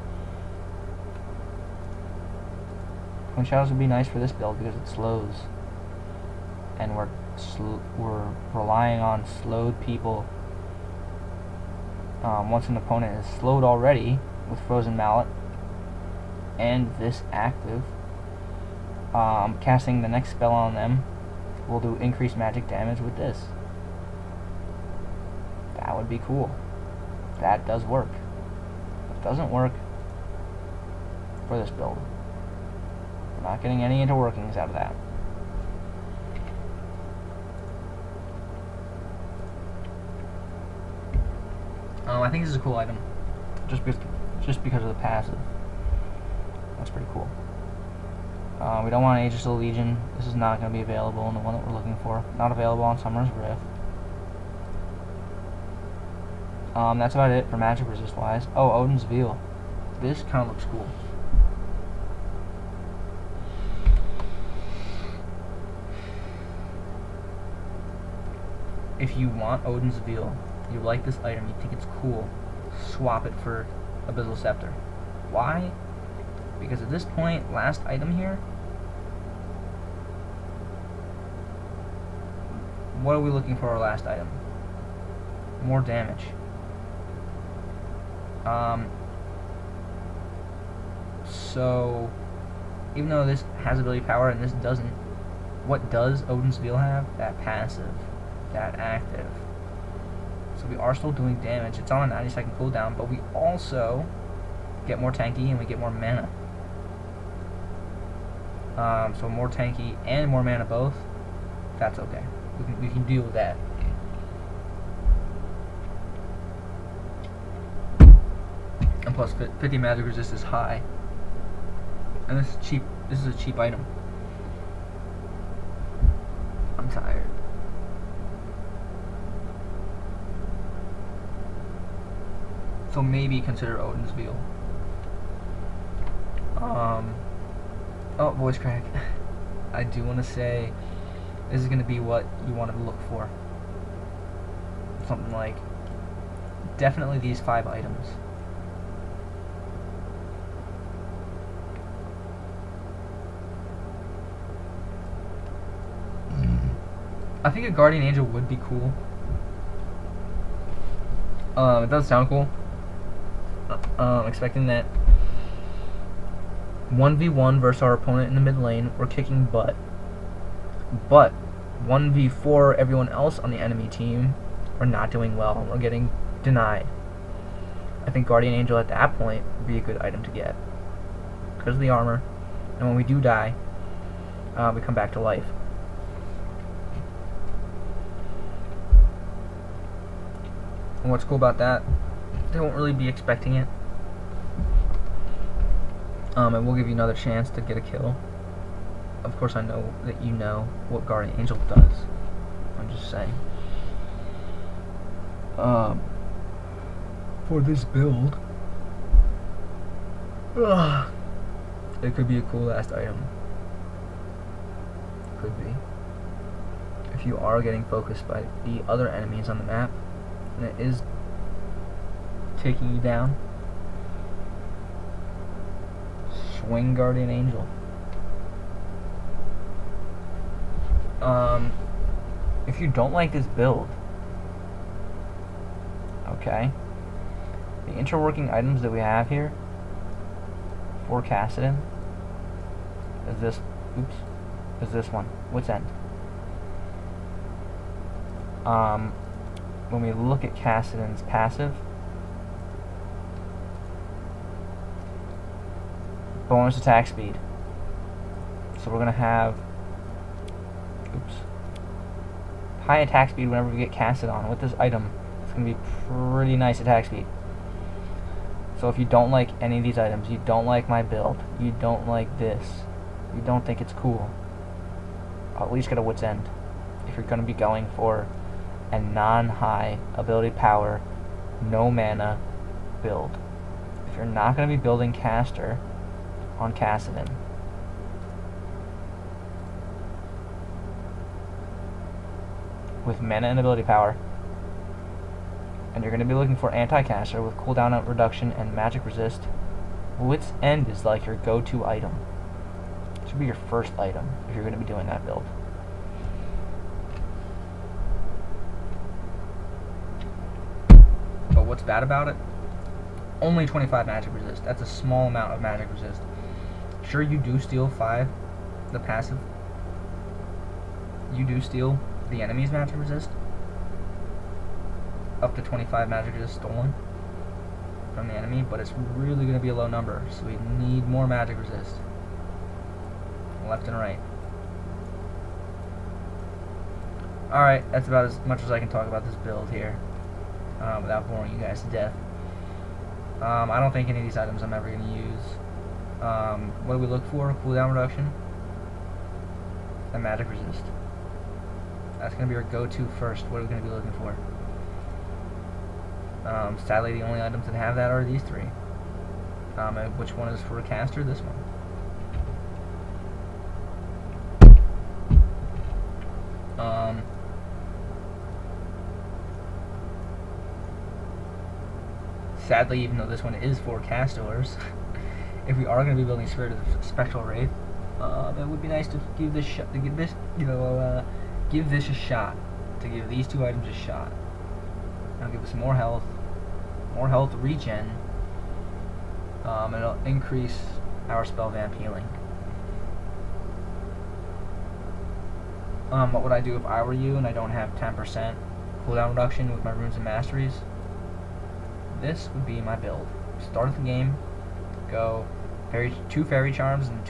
Twin Shadows would be nice for this build because it slows. And we're relying on slowed people. Once an opponent is slowed already with Frozen Mallet and this active, casting the next spell on them will do increased magic damage with this. That would be cool. That does work. It doesn't work for this build. We're not getting any interworkings out of that. I think this is a cool item, just because of the passive. That's pretty cool. We don't want Aegis of the Legion. This is not going to be available in the one that we're looking for. Not available on Summer's Rift. That's about it for magic resist wise. Oh, Odin's Veil. This kind of looks cool. If you want Odin's Veil, you like this item, you think it's cool, swap it for Abyssal Scepter. Why? Because at this point, last item here, what are we looking for our last item? More damage. So, even though this has ability power and this doesn't, what does Odin's Veil have? That passive, that active. So we are still doing damage. It's on a 90-second cooldown, but we also get more tanky and we get more mana. So more tanky and more mana both. That's okay. We can deal with that. And plus 50 magic resist is high. And this is cheap. This is a cheap item. I'm tired. So maybe consider Odin's Veil. Oh, voice crack. I do want to say this is going to be what you want to look for. Something like definitely these 5 items. I think a Guardian Angel would be cool. It does sound cool. Expecting that 1v1 versus our opponent in the mid lane, we're kicking butt. But 1v4 everyone else on the enemy team, we're not doing well. We're getting denied. I think Guardian Angel at that point would be a good item to get because of the armor, and when we do die, we come back to life. And what's cool about that, they won't really be expecting it. And we'll give you another chance to get a kill. Of course I know that you know what Guardian Angel does. I'm just saying. For this build, it could be a cool last item. Could be. If you are getting focused by the other enemies on the map, and it is taking you down, swing Guardian Angel. If you don't like this build, okay, the interworking items that we have here for Kassadin is this, is this one, Wit's End. When we look at Kassadin's passive, bonus attack speed. So we're gonna have high attack speed whenever we get Kassadin. With this item, it's gonna be pretty nice attack speed. So if you don't like any of these items, you don't like my build, you don't like this, you don't think it's cool, at least get a Wit's End if you're gonna be going for a non-high ability power, no mana build. If you're not going to be building caster on Kassadin, with mana and ability power, and you're going to be looking for anti-caster with cooldown reduction and magic resist, Wit's End is like your go-to item. It should be your first item if you're going to be doing that build. What's bad about it? Only 25 magic resist. That's a small amount of magic resist. Sure, you do steal 5, the passive. You do steal the enemy's magic resist. Up to 25 magic resist stolen from the enemy, but it's really going to be a low number, so we need more magic resist. Left and right. Alright, that's about as much as I can talk about this build here. Without boring you guys to death. I don't think any of these items I'm ever going to use. What do we look for? Cooldown reduction and magic resist. That's going to be our go-to first. What are we going to be looking for? Sadly, the only items that have that are these 3. And which one is for a caster? This one. sadly, even though this one is for castors, if we are going to be building Spirit of the Spectral Wraith, it would be nice to give this give this a shot, to give these two items a shot. It'll give us more health regen, and it'll increase our spell vamp healing. What would I do if I were you and I don't have 10% cooldown reduction with my runes and masteries? This would be my build. Start of the game, go 2 fairy charms and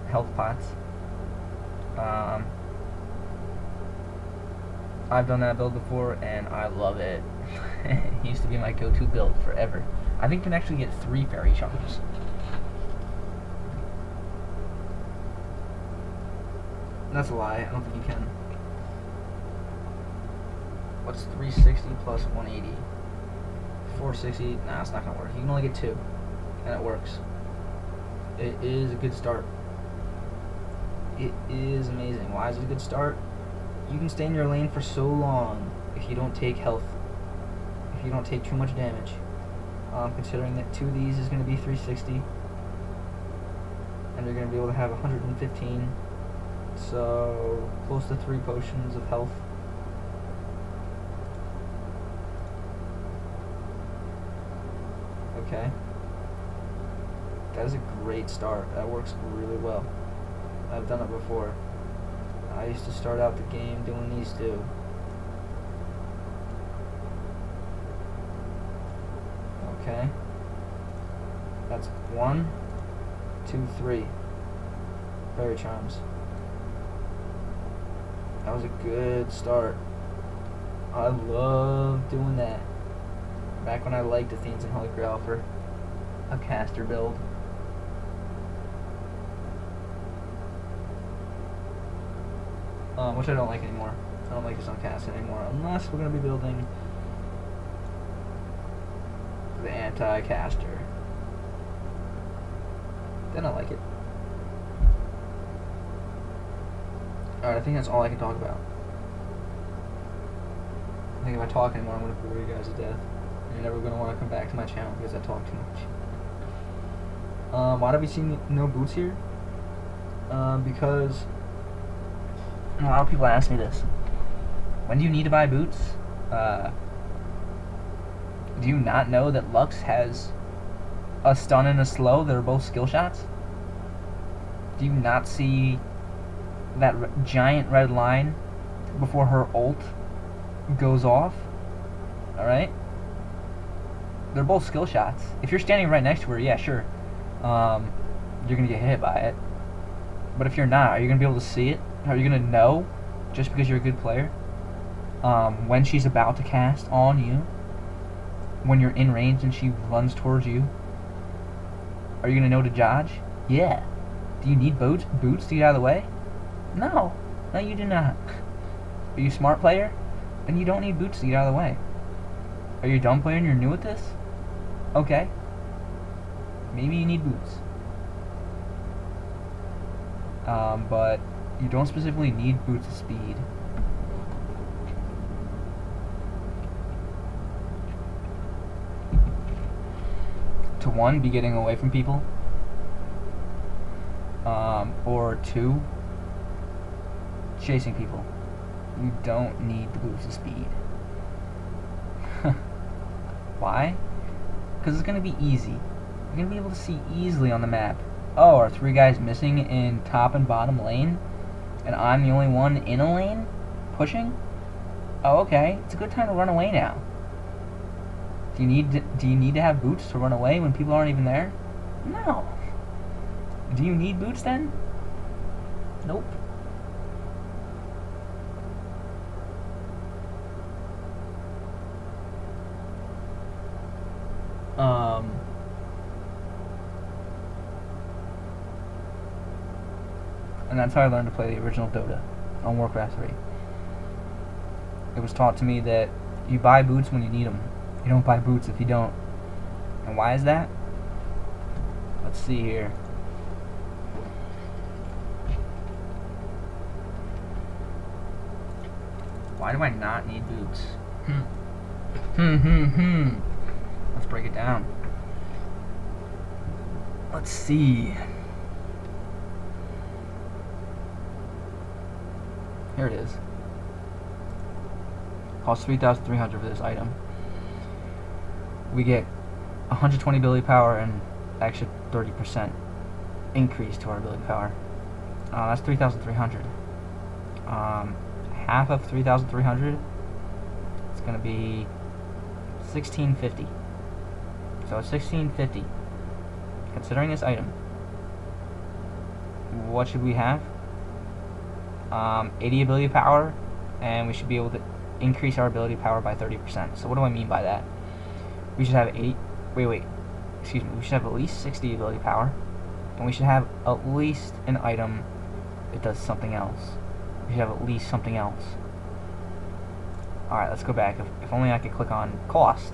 health pots. I've done that build before and I love it. It used to be my go-to build forever. I think you can actually get 3 fairy charms. That's a lie. I don't think you can. What's 360 plus 180? 460? Nah, it's not gonna work. You can only get 2, and it works. It is a good start. It is amazing. Why is it a good start? You can stay in your lane for so long if you don't take health. If you don't take too much damage. Considering that 2 of these is going to be 360, and you're going to be able to have 115. So close to 3 potions of health. Okay. That is a great start. That works really well. I've done it before. I used to start out the game doing these 2. Okay. That's 1, 2, 3 fairy charms. That was a good start. I love doing that. Back when I liked Athenes and Holy Grail for a caster build. Which I don't like anymore. I don't like this on cast anymore, unless we're going to be building the anti-caster. Then I like it. Alright, I think that's all I can talk about. I think if I talk anymore, I'm going to bore you guys to death. And you're never going to want to come back to my channel because I talk too much. Why do we see no boots here? Because a lot of people ask me this. When do you need to buy boots? Do you not know that Lux has a stun and a slow that are both skill shots? Do you not see that giant red line before her ult goes off? Alright? They're both skill shots. If you're standing right next to her, yeah, sure. You're going to get hit by it. But if you're not, are you going to be able to see it? Are you going to know, just because you're a good player, when she's about to cast on you? When you're in range and she runs towards you? Are you going to know to dodge? Yeah. Do you need boots to get out of the way? No. No, you do not. Are you a smart player? Then you don't need boots to get out of the way. Are you a dumb player and you're new at this? Okay. Maybe you need boots. But you don't specifically need boots of speed. To 1, be getting away from people. Or 2, chasing people. You don't need the boost of speed. Why? Because it's going to be easy. You're going to be able to see easily on the map. Oh, are 3 guys missing in top and bottom lane? And I'm the only one in a lane? Pushing? Oh, okay. It's a good time to run away now. Do you need to have boots to run away when people aren't even there? No. Do you need boots then? Nope. And that's how I learned to play the original Dota on Warcraft 3. It was taught to me that you buy boots when you need them. You don't buy boots if you don't. And why is that? Let's see here. Why do I not need boots? Let's break it down. Let's see. Here it is. Costs 3,300 for this item. We get 120 ability power and extra 30% increase to our ability power. That's 3,300. Half of 3,300, it's gonna be 1,650. So it's 1,650. Considering this item, what should we have? 80 ability power, and we should be able to increase our ability power by 30%. So what do I mean by that? We should have 80. Excuse me. We should have at least 60 ability power, and we should have at least an item that does something else. We should have at least something else. Alright, let's go back. If only I could click on cost.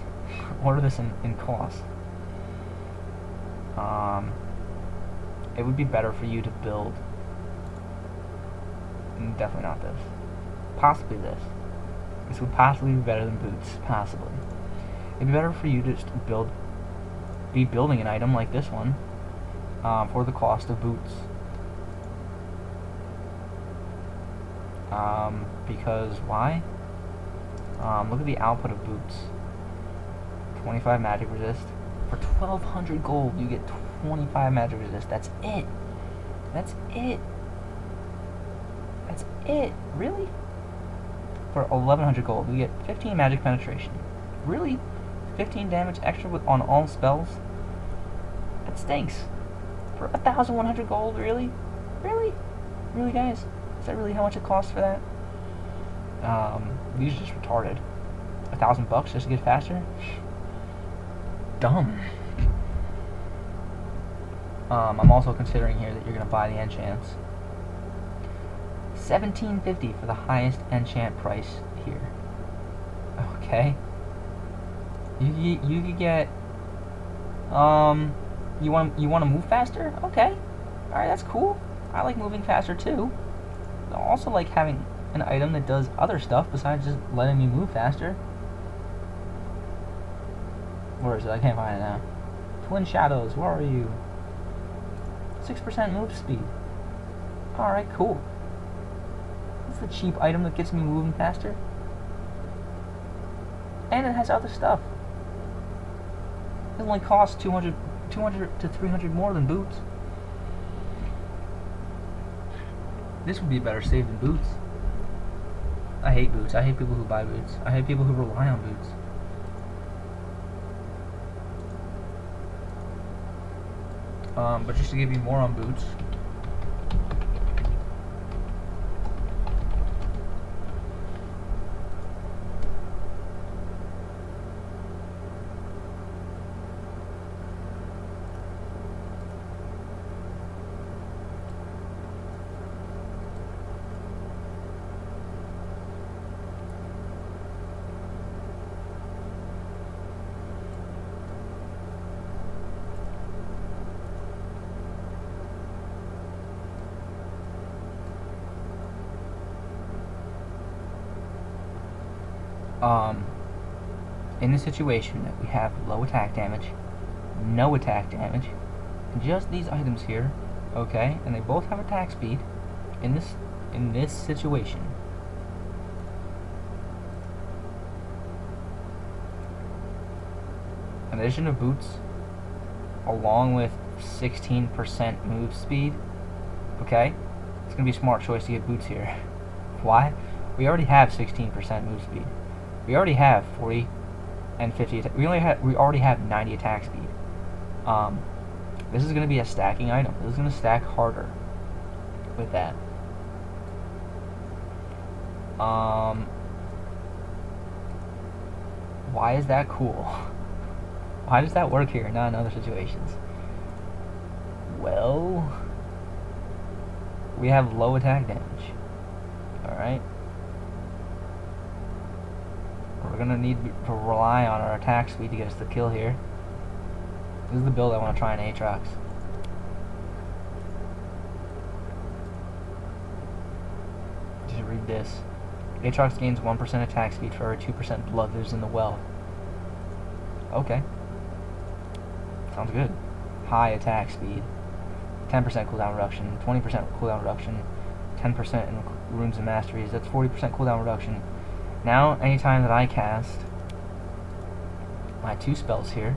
Order this in cost. It would be better for you to build. Definitely not this. Possibly this. This would possibly be better than boots. Possibly. It'd be better for you to just be building an item like this one for the cost of boots. Because why? Look at the output of boots. 25 magic resist. For 1,200 gold, you get 25 magic resist. That's it. That's it. That's it. Really? For 1,100 gold, we get 15 magic penetration. Really? 15 damage extra on all spells? That stinks. For 1,100 gold, really? Really? Really, guys? Is that really how much it costs for that? These are just retarded. $1,000 just to get faster? Dumb. I'm also considering here that you're gonna buy the enchants. $1,750 for the highest enchant price here. Okay. You could get. You want to move faster? Okay. All right, that's cool. I like moving faster too. I also like having an item that does other stuff besides just letting me move faster. Where is it? I can't find it now. Twin Shadows, where are you? 6% move speed. Alright, cool. That's the cheap item that gets me moving faster. And it has other stuff. It only costs 200 to 300 more than boots. This would be a better save than boots. I hate boots. I hate people who buy boots. I hate people who rely on boots. But just to give you more on boots. In this situation that we have low attack damage, no attack damage, just these items here, okay, and they both have attack speed. In this situation, an addition of boots, along with 16% move speed, okay, it's gonna be a smart choice to get boots here. Why? We already have 16% move speed. We already have 40 and 50. We already have 90 attack speed. This is going to be a stacking item. This is going to stack harder with that. Why is that cool? Why does that work here, not in other situations? Well, we have low attack damage. Alright. We're going to need to rely on our attack speed to get us the kill here. This is the build I want to try in Aatrox. Just read this. Aatrox gains 1% attack speed for every 2% blood that is in the well. Okay. Sounds good. High attack speed. 10% cooldown reduction. 20% cooldown reduction. 10% in runes and masteries. That's 40% cooldown reduction. Now, anytime that I cast my 2 spells here,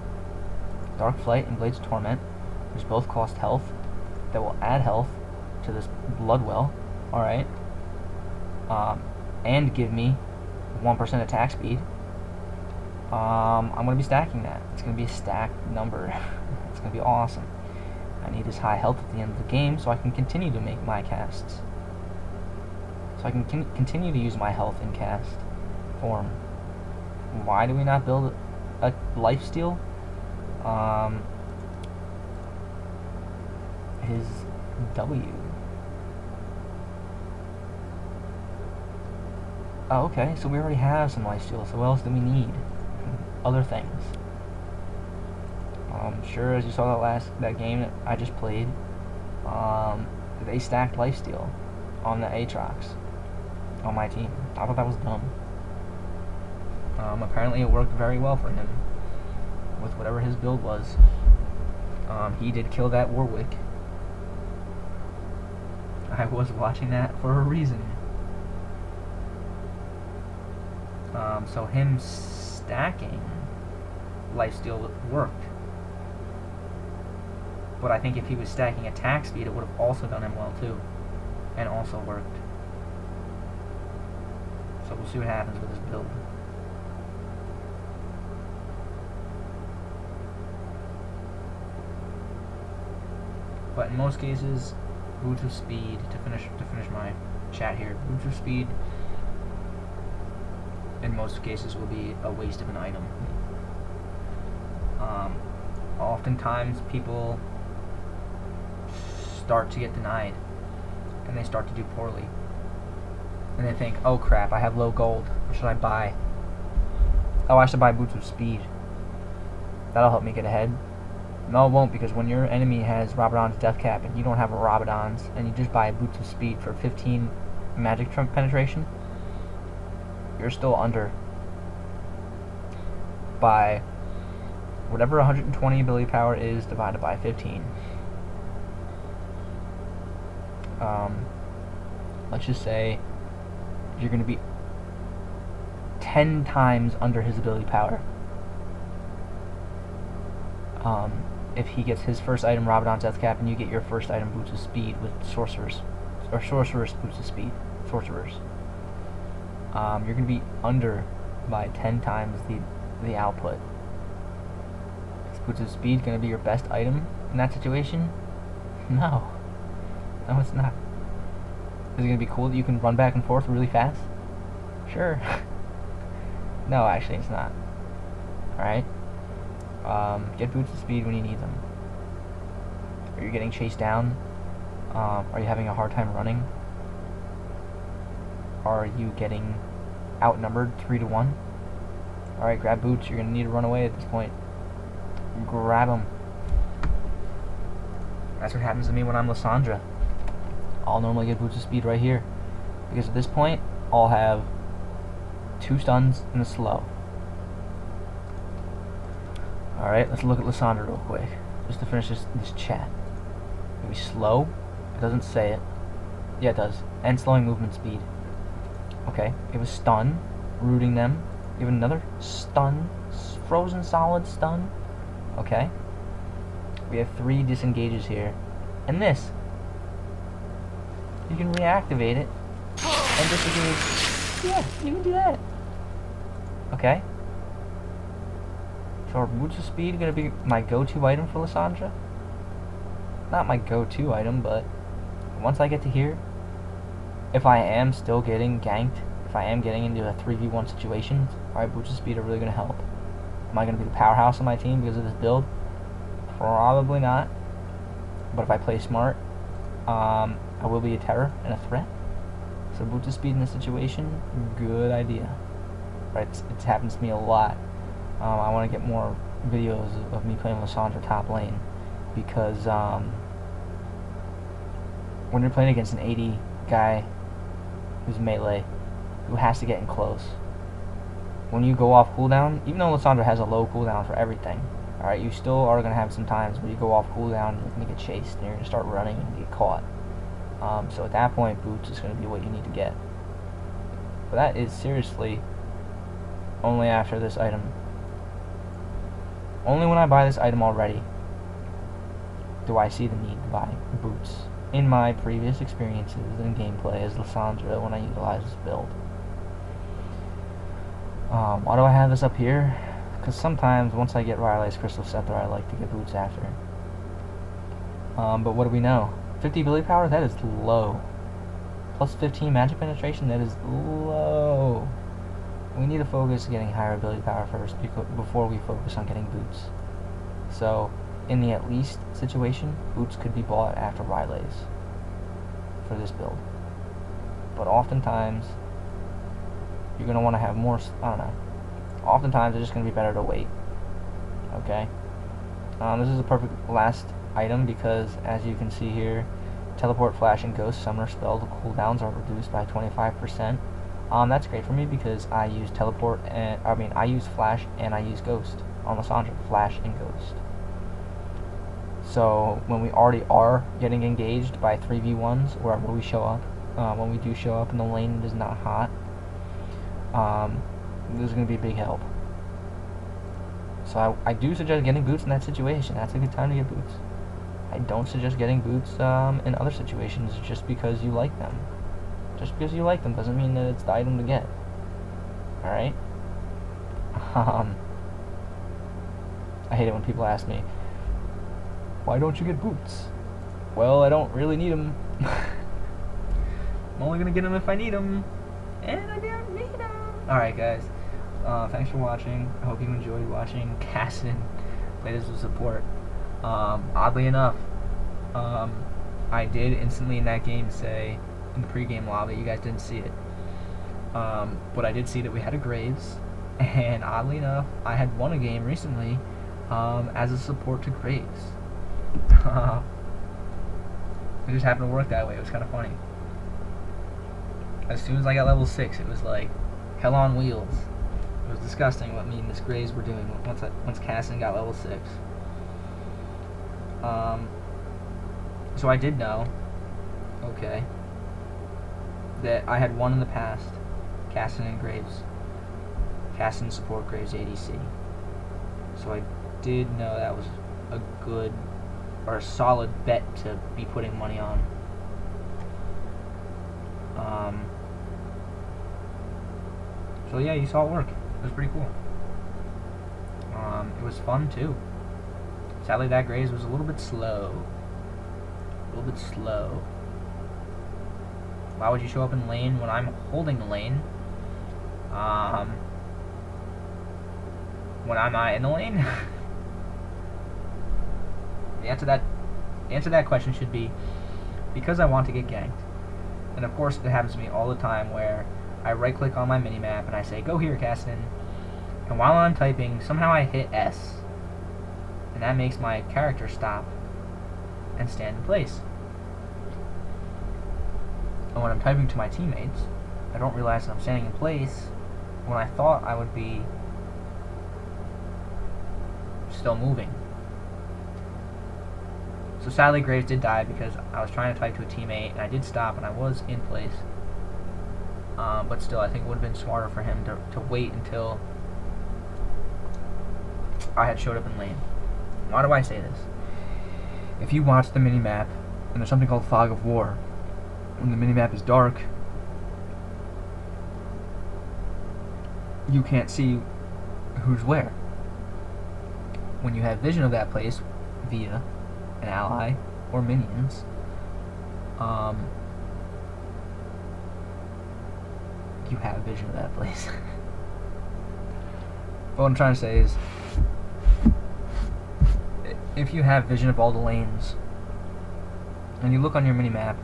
Dark Flight and Blades of Torment, which both cost health, that will add health to this blood well, alright, and give me 1% attack speed, I'm going to be stacking that. It's going to be a stacked number. It's going to be awesome. I need this high health at the end of the game so I can continue to make my casts. So I can continue to use my health in cast form. Why do we not build a lifesteal? His W. Oh, okay, so we already have some lifesteal, so what else do we need? Other things. Sure, as you saw that game that I just played, they stacked lifesteal on the Aatrox on my team. I thought that was dumb. Apparently it worked very well for him with whatever his build was. He did kill that Warwick. I was watching that for a reason. So him stacking lifesteal worked. But I think if he was stacking attack speed, it would have also done him well too. And also worked. So we'll see what happens with this build. But in most cases, boots of speed, to finish my chat here, boots of speed in most cases will be a waste of an item. Oftentimes people start to get denied and they start to do poorly. And they think, oh crap, I have low gold. What should I buy? Oh, I should buy boots of speed. That'll help me get ahead. No, it won't, because when your enemy has Rabadon's death cap and you don't have a Rabadon's and you just buy boots of speed for 15 magic trunk penetration, you're still under by whatever 120 ability power is divided by 15. Let's just say you're going to be 10 times under his ability power. If he gets his first item, Rabadon's Death Cap, and you get your first item, Boots of Speed, with Sorcerers, or Sorcerer's Boots of Speed, Sorcerers, you're going to be under by 10 times the output. Is Boots of Speed going to be your best item in that situation? No. No, it's not. Is it going to be cool that you can run back and forth really fast? Sure. No, actually, it's not. Alright? Get Boots of Speed when you need them. Are you getting chased down? Are you having a hard time running? Are you getting outnumbered 3 to 1? Alright, grab Boots. You're going to need to run away at this point. Grab them. That's what happens to me when I'm Lysandra. I'll normally get Boots of Speed right here, because at this point I'll have 2 stuns and a slow. Alright, let's look at Lysandra real quick, just to finish this chat. Maybe slow? It doesn't say it. Yeah, it does. And slowing movement speed. Okay, it was stun, rooting them. You have another stun, frozen solid stun. Okay. We have 3 disengages here. And this. You can reactivate it and disengage. Yeah, you can do that. Okay. So are Boots of Speed going to be my go-to item for Lysandra? Not my go-to item, but once I get to here, if I am still getting ganked, if I am getting into a 3v1 situation, alright, Boots of Speed are really going to help. Am I going to be the powerhouse on my team because of this build? Probably not. But if I play smart, I will be a terror and a threat. So Boots of Speed in this situation, good idea. Right, it happens to me a lot. I want to get more videos of me playing Lysandra top lane, because when you're playing against an 80 guy who's melee, who has to get in close, when you go off cooldown, even though Lysandra has a low cooldown for everything, Alright, you still are going to have some times where you go off cooldown and you're going to get chased and you're going to start running and get caught. So at that point, boots is going to be what you need to get. But that is seriously only after this item. Only when I buy this item already do I see the need to buy boots. In my previous experiences in gameplay as Lissandra when I utilize this build. Why do I have this up here? Because sometimes once I get Riley's Crystal Scepter, I like to get boots after. But what do we know? 50 ability power? That is low. Plus 15 magic penetration? That is low. We need to focus on getting higher ability power first before we focus on getting boots. So, in the at least situation, boots could be bought after Riley's for this build. But oftentimes, you're going to want to have more, I don't know. Oftentimes, it's just going to be better to wait. Okay? This is a perfect last item because, as you can see here, Teleport, Flash, and Ghost Summoner spell cooldowns are reduced by 25%. That's great for me because I use Teleport, and I use Flash and I use Ghost on Lissandra. Flash and Ghost. So when we already are getting engaged by 3v1s wherever we show up, when we do show up and the lane is not hot, this is going to be a big help. So I do suggest getting boots in that situation. That's a good time to get boots. I don't suggest getting boots in other situations just because you like them. Just because you like them doesn't mean that it's the item to get. Alright? I hate it when people ask me, why don't you get boots? Well, I don't really need them. I'm only going to get them if I need them. And I don't need them. Alright, guys. Thanks for watching. I hope you enjoyed watching Kassadin play this with support. Oddly enough, I did instantly in that game say, in the pregame lobby, you guys didn't see it, but I did see that we had a Graves, and oddly enough, I had won a game recently as a support to Graves. It just happened to work that way. It was kind of funny. As soon as I got level 6, it was like hell on wheels. It was disgusting what me and Miss Graves were doing once Kassadin got level 6. So I did know, okay, that I had won in the past, Kassadin and Graves. Kassadin Support, Graves ADC. So I did know that was a good, or a solid bet to be putting money on. So yeah, you saw it work. It was pretty cool. It was fun too. Sadly, that Graves was a little bit slow. A little bit slow. Why would you show up in lane when I'm holding the lane? When I'm not in the lane? The answer to that question should be because I want to get ganked. And of course, it happens to me all the time where I right-click on my minimap and I say, "Go here, Kassadin." And while I'm typing, somehow I hit S. And that makes my character stop and stand in place. And when I'm typing to my teammates, I don't realize that I'm standing in place when I thought I would be still moving. So sadly, Graves did die because I was trying to type to a teammate and I did stop and I was in place. But still, I think it would have been smarter for him to wait until I had showed up in lane. Why do I say this? If you watch the minimap, and there's something called Fog of War, when the minimap is dark, you can't see who's where. When you have vision of that place via an ally or minions, you have vision of that place. But what I'm trying to say is, if you have vision of all the lanes, and you look on your minimap,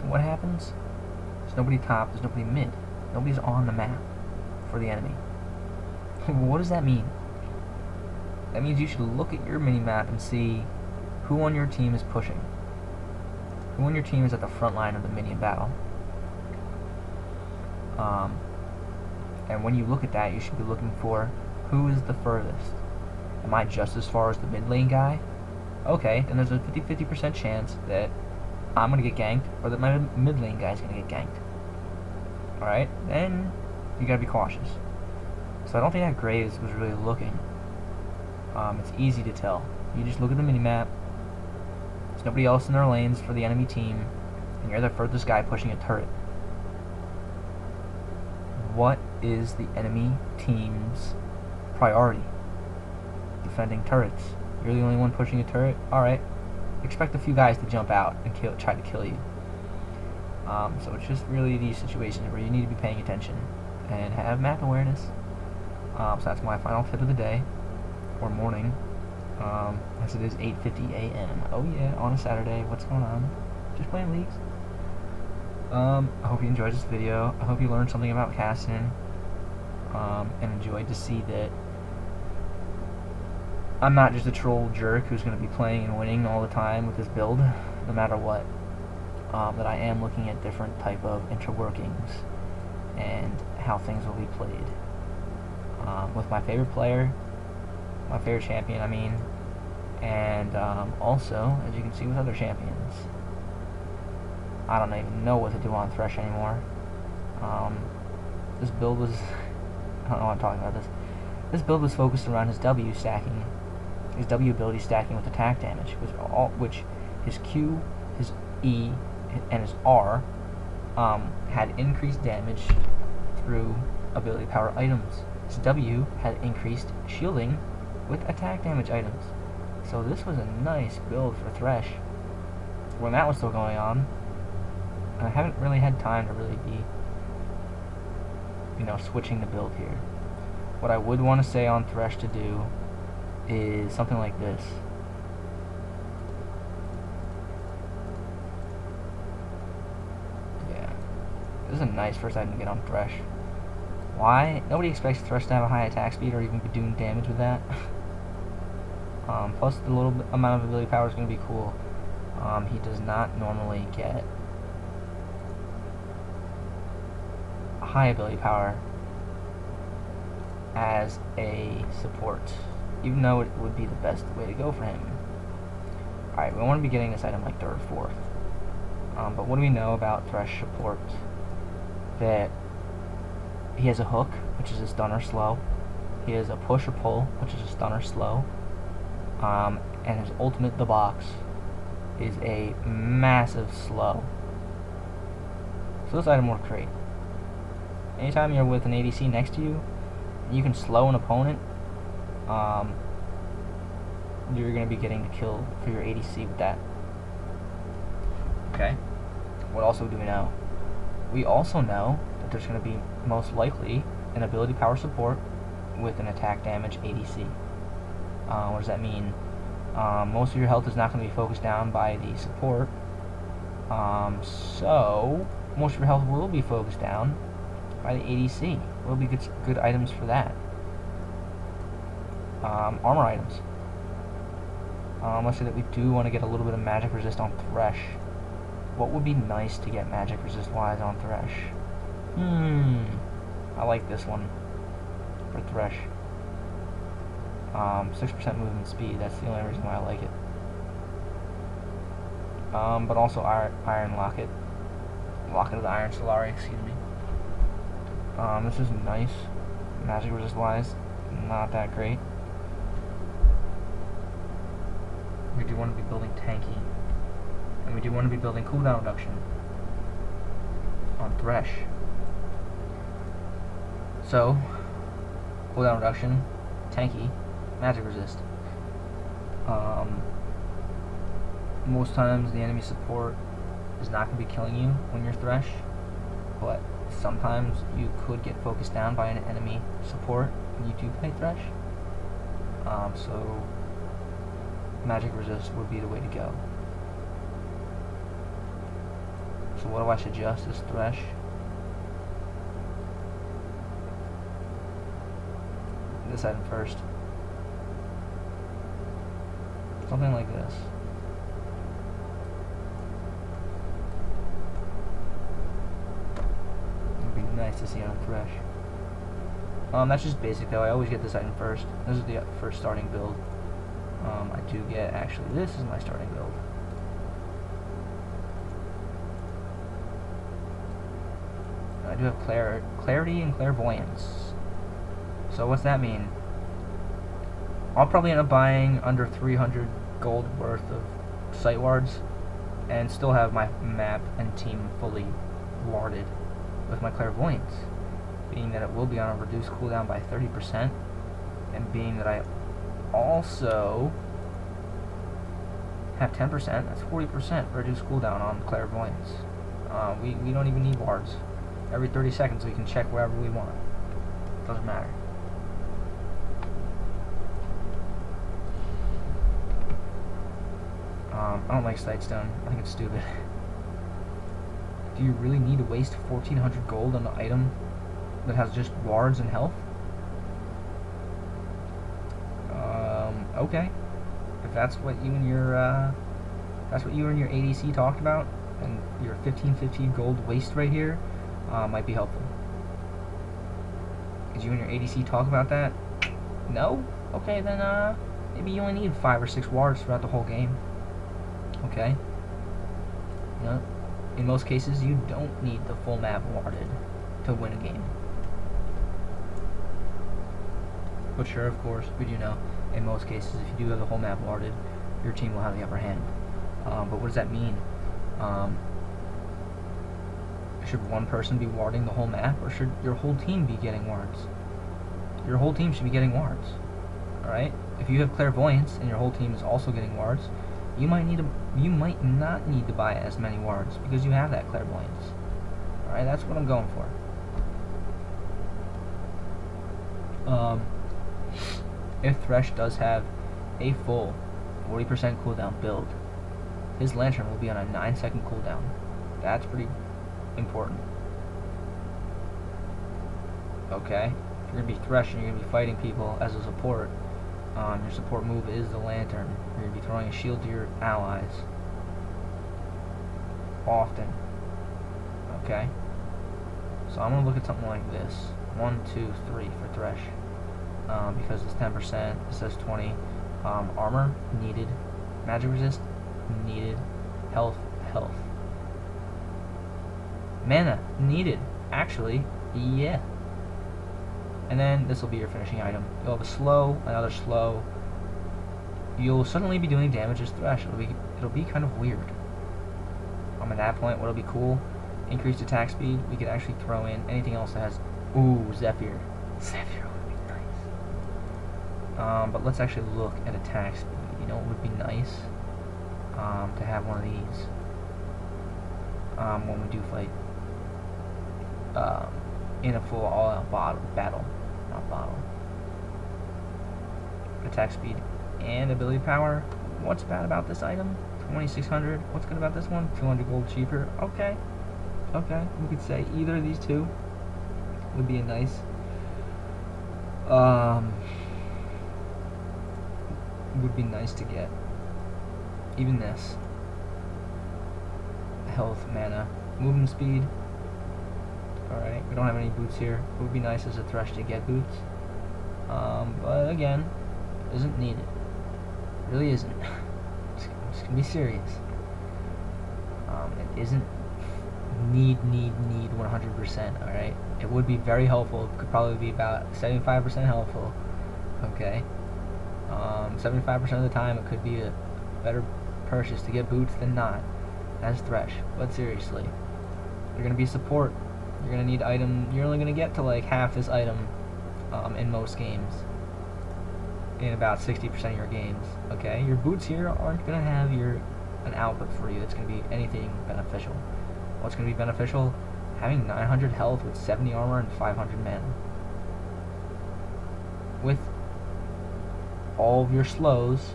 what happens? There's nobody top, there's nobody mid. Nobody's on the map for the enemy. What does that mean? That means you should look at your minimap and see who on your team is pushing. Who on your team is at the front line of the minion battle. And when you look at that, you should be looking for who is the furthest. Am I just as far as the mid lane guy? Okay, then there's a 50% chance that I'm going to get ganked, or that my mid lane guy is going to get ganked. Alright, then you got to be cautious. So I don't think that Graves was really looking. It's easy to tell. You just look at the minimap. There's nobody else in their lanes for the enemy team, and you're the furthest guy pushing a turret. What is the enemy team's priority? Defending turrets. You're the only one pushing a turret? Alright. Expect a few guys to jump out and try to kill you. So it's just really these situations where you need to be paying attention and have map awareness. So that's my final tip of the day, or morning, as it is 8:50 a.m. Oh yeah, on a Saturday. What's going on? Just playing leagues. I hope you enjoyed this video. I hope you learned something about Kassadin, and enjoyed to see that I'm not just a troll jerk who's going to be playing and winning all the time with this build, no matter what. That I am looking at different type of interworkings and how things will be played. With my favorite player, my favorite champion, I mean, and also, as you can see, with other champions. I don't even know what to do on Thresh anymore. This build was... I don't know why I'm talking about this. This build was focused around his W stacking, his W ability stacking with attack damage, which his Q, his E, and his R had increased damage through ability power items. His W had increased shielding with attack damage items. So this was a nice build for Thresh when that was still going on. I haven't really had time to really be, switching the build here. What I would want to say on Thresh to do is something like this. Yeah. This is a nice first item to get on Thresh. Why? Nobody expects Thresh to have a high attack speed or even be doing damage with that. Plus the little amount of ability power is going to be cool. He does not normally get high ability power as a support, even though it would be the best way to go for him. Alright, we want to be getting this item like 3rd or 4th. But what do we know about Thresh support? That he has a hook, which is a stun or slow. He has a push or pull, which is a stun or slow. And his ultimate, the box, is a massive slow. So this item works great. Anytime you're with an ADC next to you, you can slow an opponent, you're going to be getting the kill for your ADC with that. Okay. What also do we know? We also know that there's going to be most likely an ability power support with an attack damage ADC. What does that mean? Most of your health is not going to be focused down by the support. So most of your health will be focused down by the ADC. Will be good items for that. Armor items. Let's say that we do want to get a little bit of magic resist on Thresh. What would be nice to get magic resist wise on Thresh? I like this one for Thresh. 6% movement speed. That's the only reason why I like it. But also Iron Locket. Locket of the Iron Solari, excuse me. This is nice. Magic resist wise, not that great. We do want to be building tanky. And we do want to be building cooldown reduction on Thresh. So, cooldown reduction, tanky, magic resist. Most times the enemy support is not going to be killing you when you're Thresh, but sometimes you could get focused down by an enemy support when you do play Thresh. So magic resist would be the way to go. So what do I suggest as Thresh? This item first. Something like this. It'd be nice to see on Thresh. That's just basic though. I always get this item first. This is the first starting build. I do get, actually, this is my starting build. I do have clarity and clairvoyance. So what's that mean? I'll probably end up buying under 300 gold worth of sight wards and still have my map and team fully warded with my clairvoyance, being that it will be on a reduced cooldown by 30%, and being that I also have 10%, that's 40% reduced cooldown on clairvoyance. We don't even need wards. Every 30 seconds we can check wherever we want. Doesn't matter. I don't like Sightstone. I think it's stupid. Do you really need to waste 1,400 gold on an item that has just wards and health? Okay. If that's what you and your ADC talked about, and your 15 gold waste right here, might be helpful. Did you and your ADC talk about that? No? Okay, then maybe you only need 5 or 6 wards throughout the whole game. Okay? You know, in most cases, you don't need the full map warded to win a game. But sure, of course, we do know, in most cases, if you do have the whole map warded, your team will have the upper hand. But what does that mean? Should one person be warding the whole map, or should your whole team be getting wards? Your whole team should be getting wards. Alright? If you have clairvoyance and your whole team is also getting wards, you might not need to buy as many wards because you have that clairvoyance. Alright, that's what I'm going for. If Thresh does have a full 40% cooldown build, his lantern will be on a 9-second cooldown. That's pretty important. Okay? If you're going to be Thresh and you're going to be fighting people as a support, your support move is the lantern. You're going to be throwing a shield to your allies often. Okay? So I'm going to look at something like this. 1, 2, 3 for Thresh. Because it's 10%, it says 20. Armor, needed. Magic resist, needed. Health, health. Mana, needed. Actually, yeah. And then this will be your finishing item. You'll have a slow, another slow. You'll suddenly be doing damage as Thresh. It'll be kind of weird. At that point, what'll be cool? Increased attack speed. We could actually throw in anything else that has. Ooh, Zephyr. Zephyr would be nice. But let's actually look at attack speed. You know what would be nice? To have one of these. When we do fight. In a full all-out battle. Not bottle. Attack speed and ability power. What's bad about this item? 2,600. What's good about this one? 200 gold cheaper. Okay. Okay. We could say either of these two would be a nice. Would be nice to get. Even this. Health, mana, movement speed. Alright, we don't have any boots here. It would be nice as a Thresh to get boots. But again, isn't needed. It really isn't. I'm just gonna be serious. It isn't need 100%, alright? It would be very helpful. It could probably be about 75% helpful. Okay? 75% of the time it could be a better purchase to get boots than not. As Thresh. But seriously, you're gonna be support. You're gonna need item. You're only gonna get to like half this item in most games. In about 60% of your games. Okay, your boots here aren't gonna have an output for you. It's gonna be anything beneficial. What's gonna be beneficial? Having 900 health with 70 armor and 500 mana. With all of your slows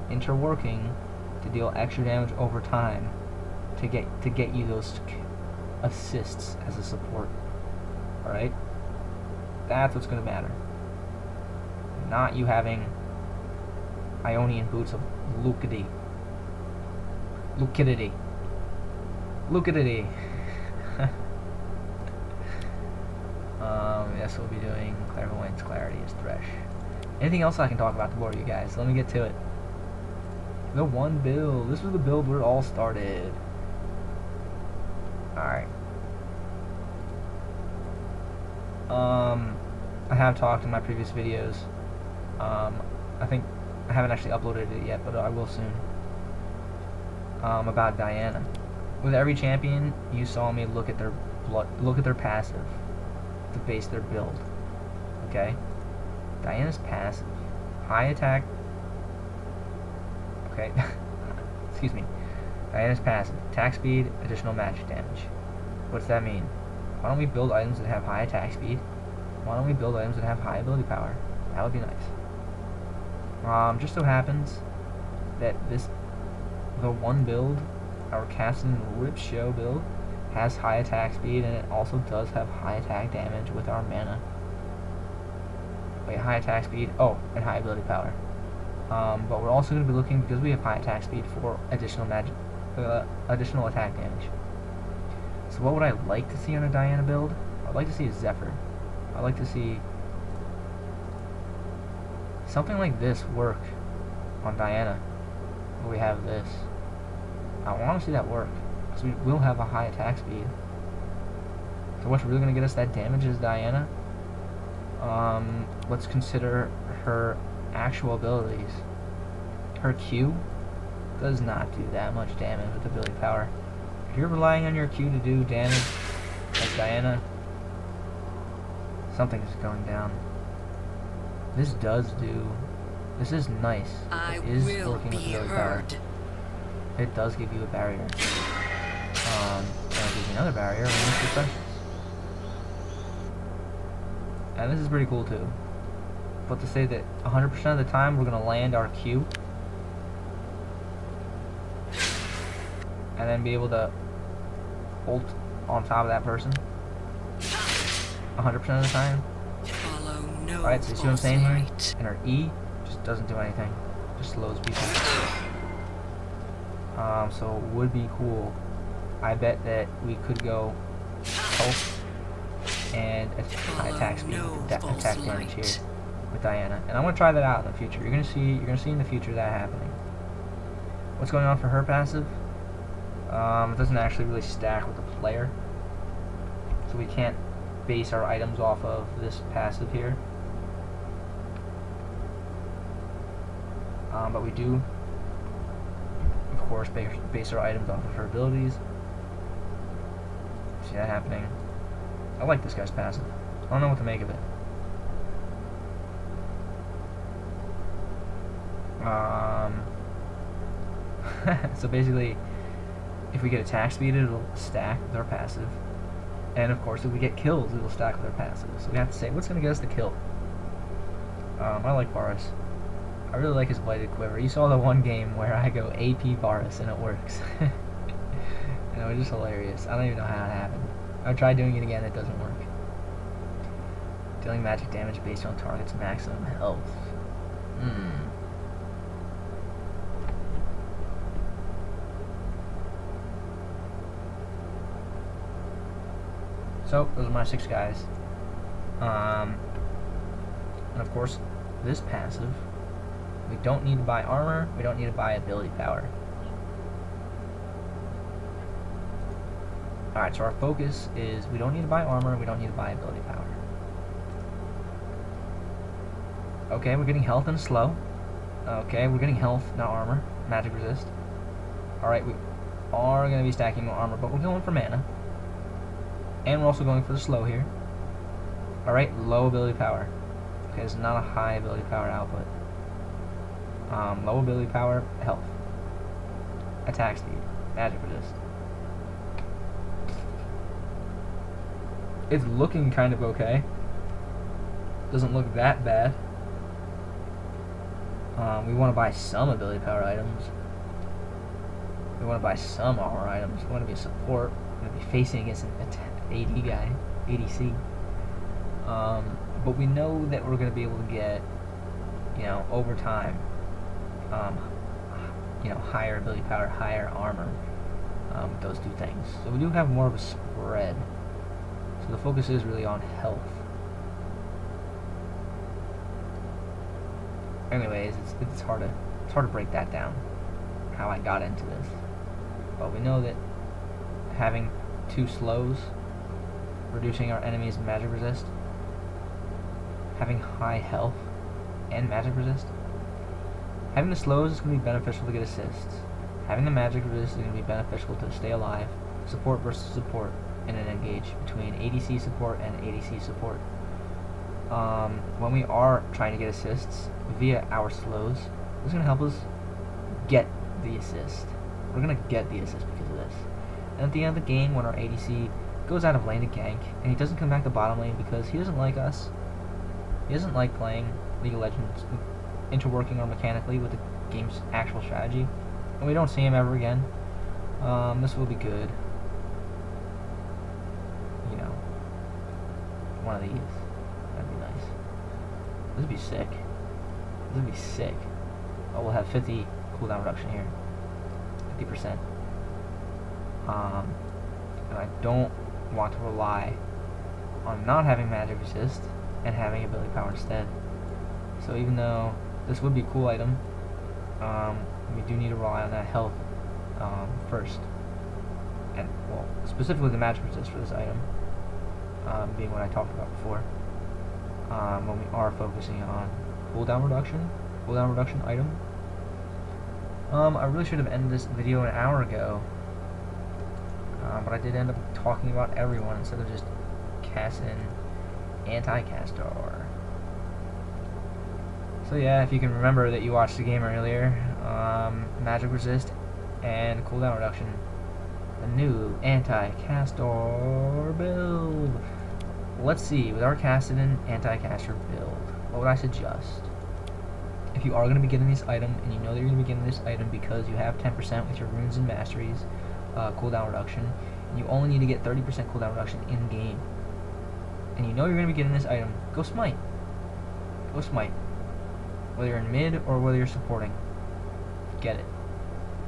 interworking to deal extra damage over time to get you those assists as a support. Alright? That's what's going to matter. Not you having Ionian boots of Lucidity. Lucidity. Lucidity. guess we'll be doing Clairvoyance, Clarity as Thresh. Anything else I can talk about the board, you guys? Let me get to it. The one build. This was the build where it all started. Alright. I have talked in my previous videos. I think I haven't actually uploaded it yet, but I will soon. About Diana. With every champion, you saw me look at their passive to base their build. Okay? Diana's passive. High attack. Okay. Excuse me. Diana's passive. Attack speed, additional magic damage. What's that mean? Why don't we build items that have high attack speed? Why don't we build items that have high ability power? That would be nice. Just so happens that the one build, our Kassadin Support build, has high attack speed, and it also does have high attack damage with our mana. Wait, high attack speed? Oh, and high ability power. But we're also going to be looking, because we have high attack speed, for additional additional attack damage. So what would I like to see on a Diana build? I'd like to see a Zephyr. I'd like to see something like this work on Diana. Where we have this. I want to see that work, because we will have a high attack speed. So what's really going to get us that damage is Diana. Let's consider her actual abilities. Her Q does not do that much damage with ability power. If you're relying on your Q to do damage like Diana, something is going down. This is nice. It is working with ability power. It does give you a barrier. And it gives you another barrier when it's defenseless. And this is pretty cool too. But to say that 100% of the time we're going to land our Q and then be able to ult on top of that person 100% of the time. Alright, so you see what I'm saying here? And our E just doesn't do anything. Just slows people. So it would be cool. I bet that we could go health and attack speed, attack damage here with Diana, and I'm gonna try that out in the future. You're gonna see in the future that happening. What's going on for her passive? It doesn't actually really stack with the player, so we can't base our items off of this passive here. But we do, of course, base our items off of her abilities. See that happening? I like this guy's passive. I don't know what to make of it. So basically, if we get attack speed, it'll stack with our passive. And of course, if we get kills, it'll stack with our passive. So we have to say, what's going to get us the kill? I like Varus. I really like his Blighted Quiver. You saw the one game where I go AP Varus and it works. And it was just hilarious. I don't even know how it happened. I tried doing it again, it doesn't work. Dealing magic damage based on target's maximum health. So, those are my 6 guys. And of course, this passive, we don't need to buy armor, we don't need to buy ability power. Alright, so our focus is we don't need to buy armor, we don't need to buy ability power. Okay, we're getting health and slow. Okay, we're getting health, not armor. Magic resist. Alright, we are going to be stacking more armor, but we're going for mana. And we're also going for the slow here. Alright, low ability power. Okay, it's not a high ability power output. Low ability power, health. Attack speed, magic resist. It's looking kind of okay. Doesn't look that bad. We want to buy some ability power items. We want to buy some armor items. We want to be a support. We want to be facing against an AD guy, ADC. But we know that we're going to be able to get, over time, higher ability power, higher armor, with those 2 things. So we do have more of a spread. So the focus is really on health. anyways, it's hard to break that down, how I got into this. But we know that having 2 slows, reducing our enemy's magic resist, having high health and magic resist. Having the slows is going to be beneficial to get assists. Having the magic resist is going to be beneficial to stay alive. Support versus support in an engage between ADC support and ADC support. When we are trying to get assists via our slows, this is going to help us get the assist. We're going to get the assist because of this. And at the end of the game, when our ADC goes out of lane to gank, and he doesn't come back to bottom lane because he doesn't like us, he doesn't like playing League of Legends, interworking or mechanically with the game's actual strategy, and we don't see him ever again, this will be good. You know, one of these. That'd be nice. This would be sick. This would be sick. Oh, we'll have 50 cooldown reduction here. 50%. And I don't want to rely on not having magic resist and having ability power instead. So even though this would be a cool item, we do need to rely on that health first. And, well, specifically the magic resist for this item, being what I talked about before. When we are focusing on cooldown reduction item. I really should have ended this video an hour ago, but I did end up talking about everyone instead of just Kassadin anti-Castor. So yeah, if you can remember that you watched the game earlier, magic resist and cooldown reduction, the new anti-Castor build. Let's see, with our Kassadin anti-Castor build, what would I suggest? If you are going to be getting this item, and you know that you're going to be getting this item because you have 10% with your runes and masteries cooldown reduction, and you only need to get 30% cooldown reduction in game, and you know you're going to be getting this item, go smite. Go smite. Whether you're in mid or whether you're supporting, get it.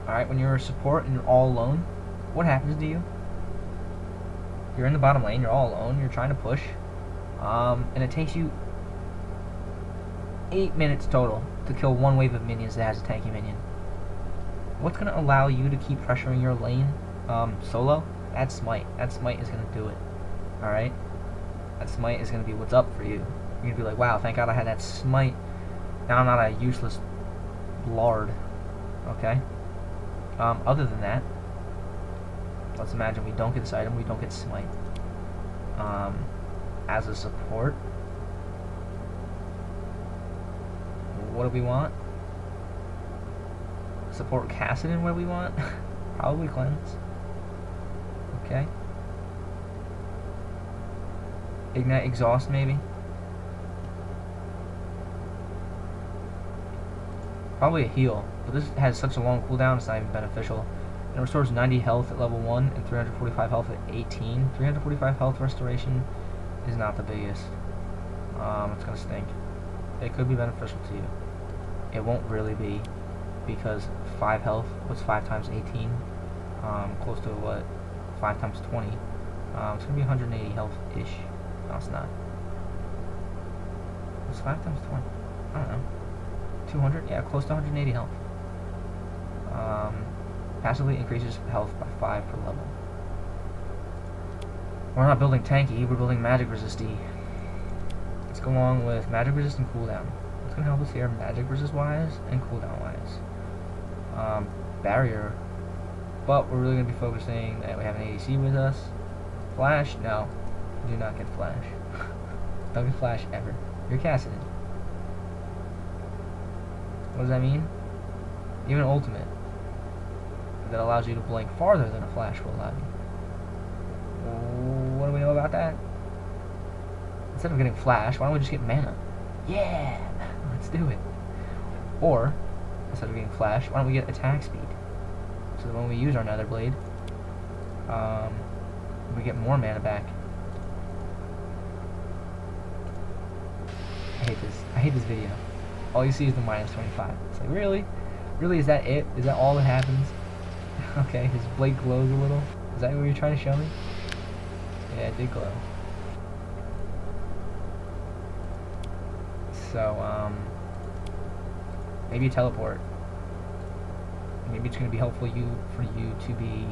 Alright, when you're a support and you're all alone, what happens to you? You're in the bottom lane, you're all alone, you're trying to push, and it takes you 8 minutes total to kill one wave of minions that has a tanky minion. What's going to allow you to keep pressuring your lane solo? That smite. That smite is going to do it. Alright? That smite is going to be what's up for you. You're going to be like, wow, thank God I had that smite. Now I'm not a useless lord. Okay? Other than that, let's imagine we don't get this item, we don't get smite. As a support, what do we want? Support Kassadin, what do we want? Probably cleanse. Okay. Ignite exhaust maybe. Probably a heal, but this has such a long cooldown it's not even beneficial. It restores 90 health at level 1 and 345 health at 18. 345 health restoration is not the biggest. It's gonna stink. It could be beneficial to you. It won't really be, because 5 health, what's 5 times 18? Close to what? 5 times 20. It's gonna be 180 health-ish. No, it's not. What's 5 times 20? I don't know. 200? Yeah, close to 180 health. Passively increases health by 5 per level. We're not building tanky, we're building magic resisty. Let's go along with magic resist and cooldown. What's going to help us here, magic resist wise and cooldown wise? Barrier. But we're really going to be focusing that we have an ADC with us. Flash? No. Do not get flash. Don't get flash ever. You're Kassadin. What does that mean? Even ultimate that allows you to blink farther than a flash will allow you. What do we know about that? Instead of getting flash, why don't we just get mana? Yeah! Let's do it. Or, instead of getting flash, why don't we get attack speed? So that when we use our nether blade, we get more mana back. I hate this. I hate this video. All you see is the minus 25. It's like, really? Really, is that it? Is that all that happens? Okay, his blade glows a little. Is that what you're trying to show me? Yeah, it did glow. So, Maybe a teleport. Maybe it's going to be helpful for you to be,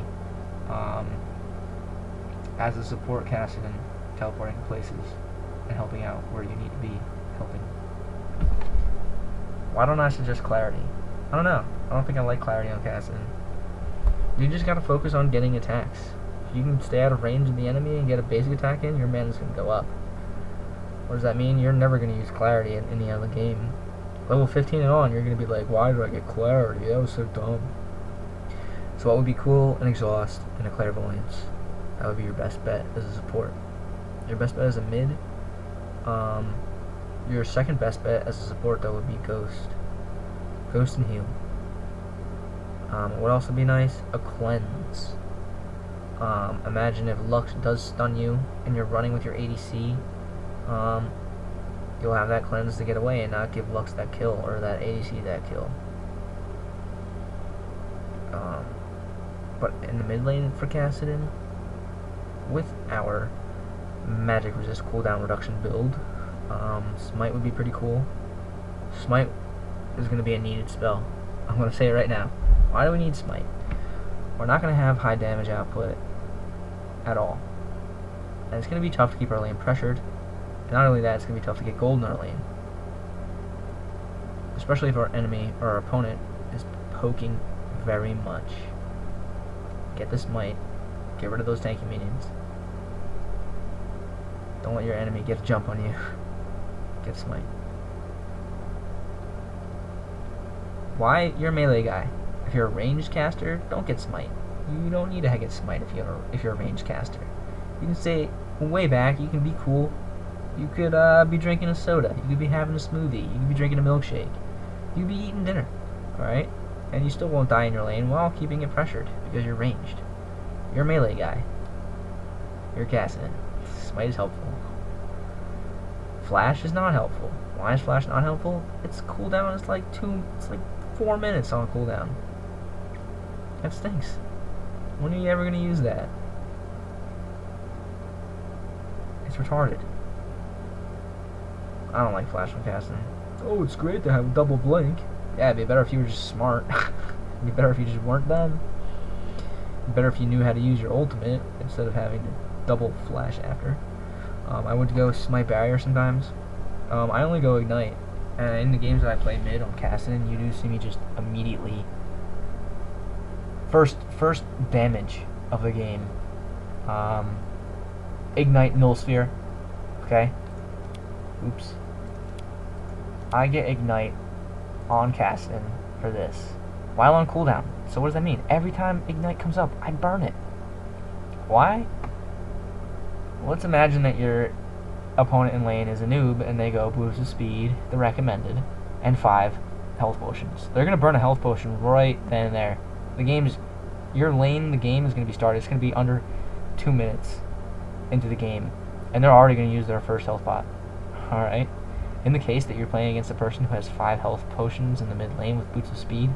as a support Kassadin, teleporting places and helping out where you need to be helping. Why don't I suggest clarity? I don't know. I don't think I like clarity on Kassadin. You just gotta focus on getting attacks. If you can stay out of range of the enemy and get a basic attack in, your mana's gonna go up. What does that mean? You're never gonna use clarity in the other game. Level 15 and on, you're gonna be like, why did I get clarity? That was so dumb. So what would be cool? An exhaust and a clairvoyance. That would be your best bet as a support. Your best bet as a mid. Your second best bet as a support though would be ghost. Ghost and heal. What else would be nice? A cleanse. Imagine if Lux does stun you and you're running with your ADC, you'll have that cleanse to get away and not give Lux that kill or that ADC that kill. But in the mid lane for Kassadin, with our magic resist cooldown reduction build, Smite would be pretty cool. Smite is going to be a needed spell. I'm going to say it right now. Why do we need Smite? We're not going to have high damage output at all. And it's going to be tough to keep our lane pressured. And not only that, it's going to be tough to get gold in our lane. Especially if our enemy or our opponent is poking very much. Get the Smite. Get rid of those tanky minions. Don't let your enemy get a jump on you. Get Smite. Why? You're a melee guy. If you're a ranged caster, don't get Smite. You don't need to get Smite if you're a ranged caster. You can say, way back, you can be cool. You could be drinking a soda. You could be having a smoothie. You could be drinking a milkshake. You could be eating dinner. Alright? And you still won't die in your lane while keeping it pressured because you're ranged. You're a melee guy. You're Kassadin. Smite is helpful. Flash is not helpful. Why is Flash not helpful? Its cooldown is like 4 minutes on cooldown. That stinks. When are you ever gonna use that? It's retarded. I don't like Flash from Kassadin. Oh, it's great to have a double blink. Yeah, it'd be better if you were just smart. It'd be better if you just weren't them. It'd be better if you knew how to use your ultimate instead of having to double flash after. I would go Smite Barrier sometimes. I only go Ignite. And in the games that I play mid on Kassadin, you do see me just immediately first damage of the game. Ignite Null Sphere. Okay. Oops. I get Ignite on Kassadin for this while on cooldown. So what does that mean? Every time Ignite comes up, I burn it. Why? Let's imagine that your opponent in lane is a noob and they go boost of speed, the recommended, and 5 health potions. They're gonna burn a health potion right then and there. Your lane, the game is gonna be started. It's gonna be under 2 minutes into the game, and they're already gonna use their first health pot. All right. In the case that you're playing against a person who has 5 health potions in the mid lane with boots of speed,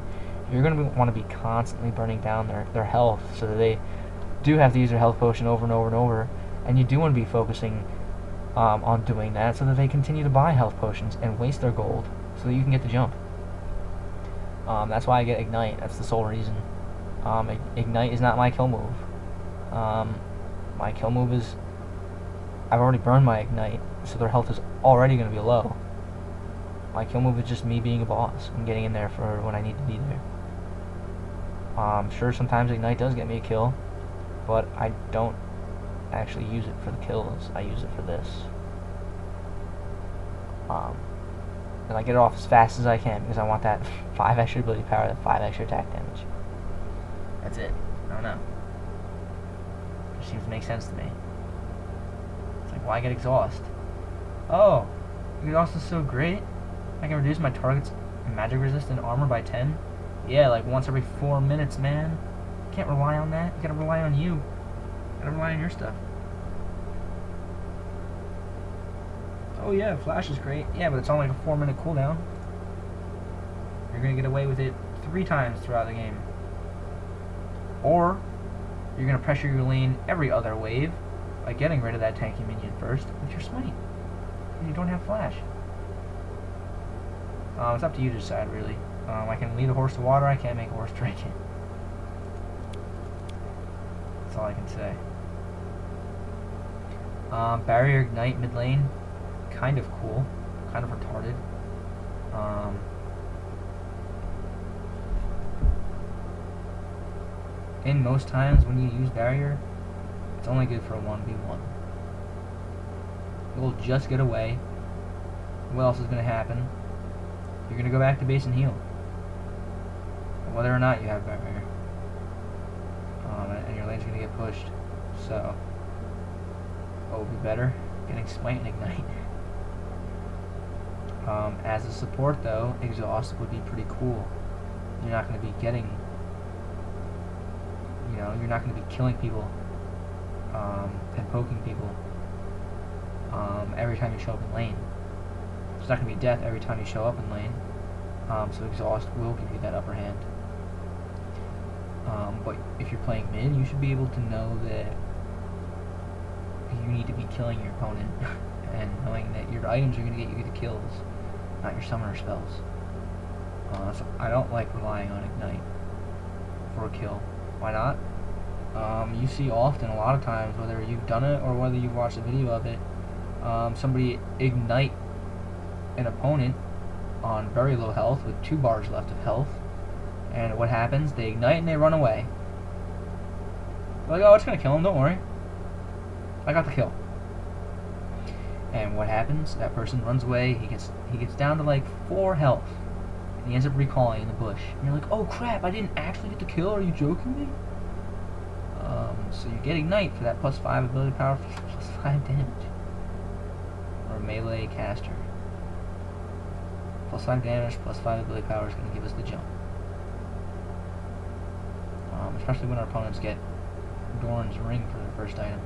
you're going to want to be constantly burning down their health so that they do have to use their health potion over and over and over, and you do want to be focusing on doing that so that they continue to buy health potions and waste their gold so that you can get the jump. That's why I get Ignite. That's the sole reason. Ignite is not my kill move. My kill move is I've already burned my Ignite, so their health is already going to be low. My kill move is just me being a boss and getting in there for when I need to be there. Sure, sometimes Ignite does get me a kill, but I don't actually use it for the kills. I use it for this. And I get it off as fast as I can because I want that 5 extra ability power, that 5 extra attack damage. That's it. I don't know. It just seems to make sense to me. It's like, why get exhaust? Oh, exhaust is so great. I can reduce my target's magic resist and armor by 10. Yeah, like once every 4 minutes, man. You can't rely on that. You gotta rely on you. You gotta rely on your stuff. Oh yeah, Flash is great. Yeah, but it's on like a 4-minute cooldown. You're gonna get away with it 3 times throughout the game. Or, you're gonna pressure your lane every other wave by getting rid of that tanky minion first with your Smite. And you don't have Flash. It's up to you to decide, really. I can lead a horse to water, I can't make a horse drink it. That's all I can say. Barrier Ignite mid lane, kind of cool, kind of retarded. In most times when you use Barrier, it's only good for a 1v1. You'll just get away. What else is going to happen? You're going to go back to base and heal. Whether or not you have Barrier. And your lane's going to get pushed. So, what would be better? Getting Smite and Ignite. As a support though, Exhaust would be pretty cool. You're not going to be getting, you're not going to be killing people and poking people every time you show up in lane. It's not going to be death every time you show up in lane. So Exhaust will give you that upper hand. But if you're playing mid, you should be able to know that you need to be killing your opponent and knowing that your items are going to get you the kills, not your summoner spells. So I don't like relying on Ignite for a kill. Why not? You see often, a lot of times, whether you've done it or whether you've watched a video of it, somebody Ignite an opponent on very low health with 2 bars left of health, and what happens? They ignite and they run away. They're like, oh, it's gonna kill him, don't worry. I got the kill. And what happens? That person runs away, he gets down to like 4 health, and he ends up recalling in the bush. And you're like, oh crap, I didn't actually get the kill, are you joking me? So you get Ignite for that +5 ability power, +5 damage. Or a melee caster. +5 damage, +5 ability power is going to give us the jump. Especially when our opponents get Doran's Ring for their first item.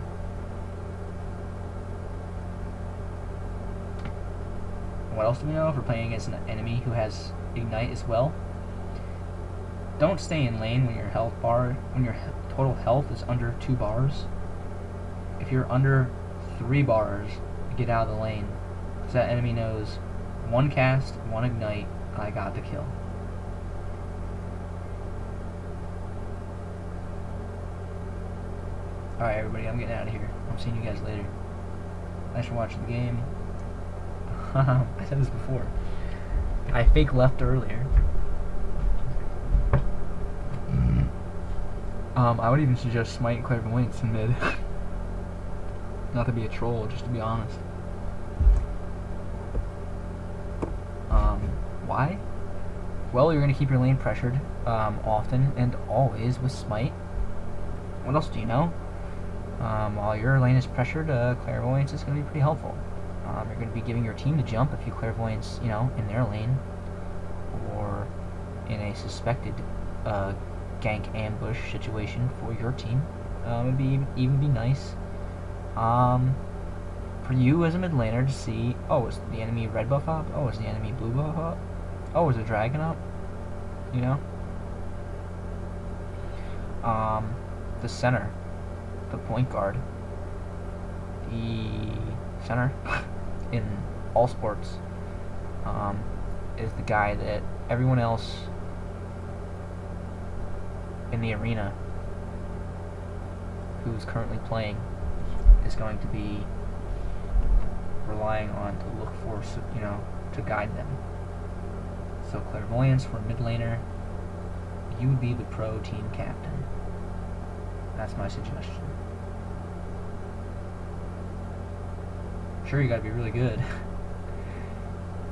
What else do we know? If we're playing against an enemy who has Ignite as well, don't stay in lane when your total health is under 2 bars. If you're under 3 bars, get out of the lane, so that enemy knows 1 cast, 1 Ignite, I got the kill. Alright everybody, I'm getting out of here. I'm seeing you guys later. Thanks for watching the game. I said this before. I fake left earlier. I would even suggest Smite and Clairvoyance in mid. Not to be a troll, just to be honest. Why? Well, you're going to keep your lane pressured often and always with Smite. What else do you know? While your lane is pressured, Clairvoyance is going to be pretty helpful. You're going to be giving your team the jump if you Clairvoyance, in their lane, or in a suspected gank ambush situation for your team. It'd even be nice for you as a mid laner to see, oh, is the enemy red buff up? Oh, is the enemy blue buff up? Oh, is the dragon up? The center, the point guard, the center in all sports is the guy that everyone else in the arena who's currently playing is going to be relying on to look for, to guide them. So Clairvoyance for mid laner, you would be the pro team captain. That's my suggestion. Sure, you gotta be really good.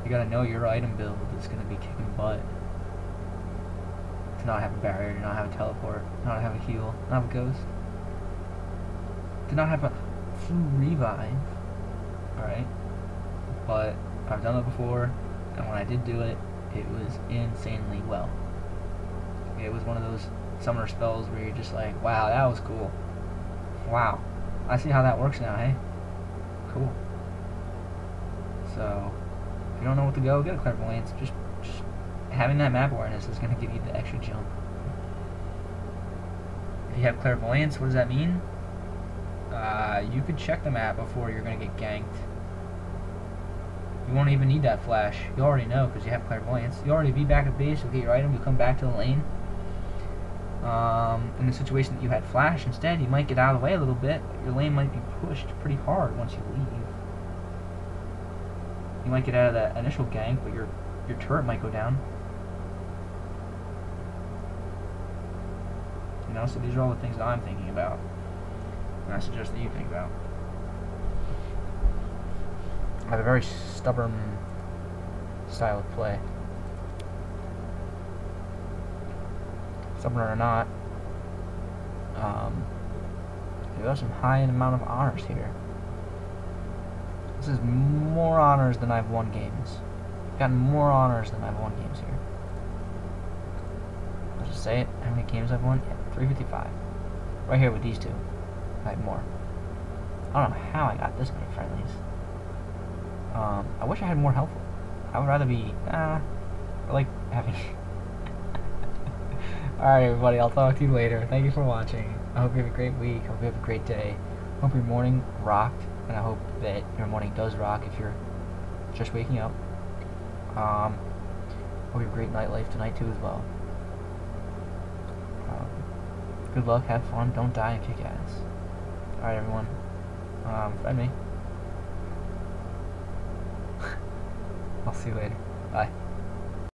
You gotta know your item build is gonna be kicking butt. To not have a barrier, to not have a teleport, not have a heal, not have a ghost, to not have a full revive. Alright? But I've done it before, and when I did do it, it was insanely well. It was one of those summoner spells where you're just like, wow, that was cool. Wow. I see how that works now, hey? Cool. So, if you don't know what to go, get a Clairvoyance. Just having that map awareness is going to give you the extra jump. If you have Clairvoyance, what does that mean? You could check the map before you're going to get ganked. You won't even need that flash. You already know because you have clairvoyance. You already be back at base, you'll get your item, you'll come back to the lane. In the situation that you had flash instead, you might get out of the way a little bit. Your lane might be pushed pretty hard once you leave. You might get out of that initial gank, but your turret might go down. You know, so these are all the things that I'm thinking about, and I suggest that you think about. I have a very stubborn style of play. Stubborn or not, we have some high amount of honors here. This is more honors than I've won games. I've gotten more honors than I've won games here. I'll just say it. How many games I've won? Yeah, 355. Right here with these two. I have more. I don't know how I got this many friendlies. I wish I had more health. I would rather be, I like having... Alright everybody, I'll talk to you later. Thank you for watching. I hope you have a great week. I hope you have a great day. I hope your morning rocked, and I hope that your morning does rock if you're just waking up. Hope you have a great nightlife tonight too as well. Good luck, have fun, don't die, and kick ass. Alright everyone, friend me. I'll see you later. Bye.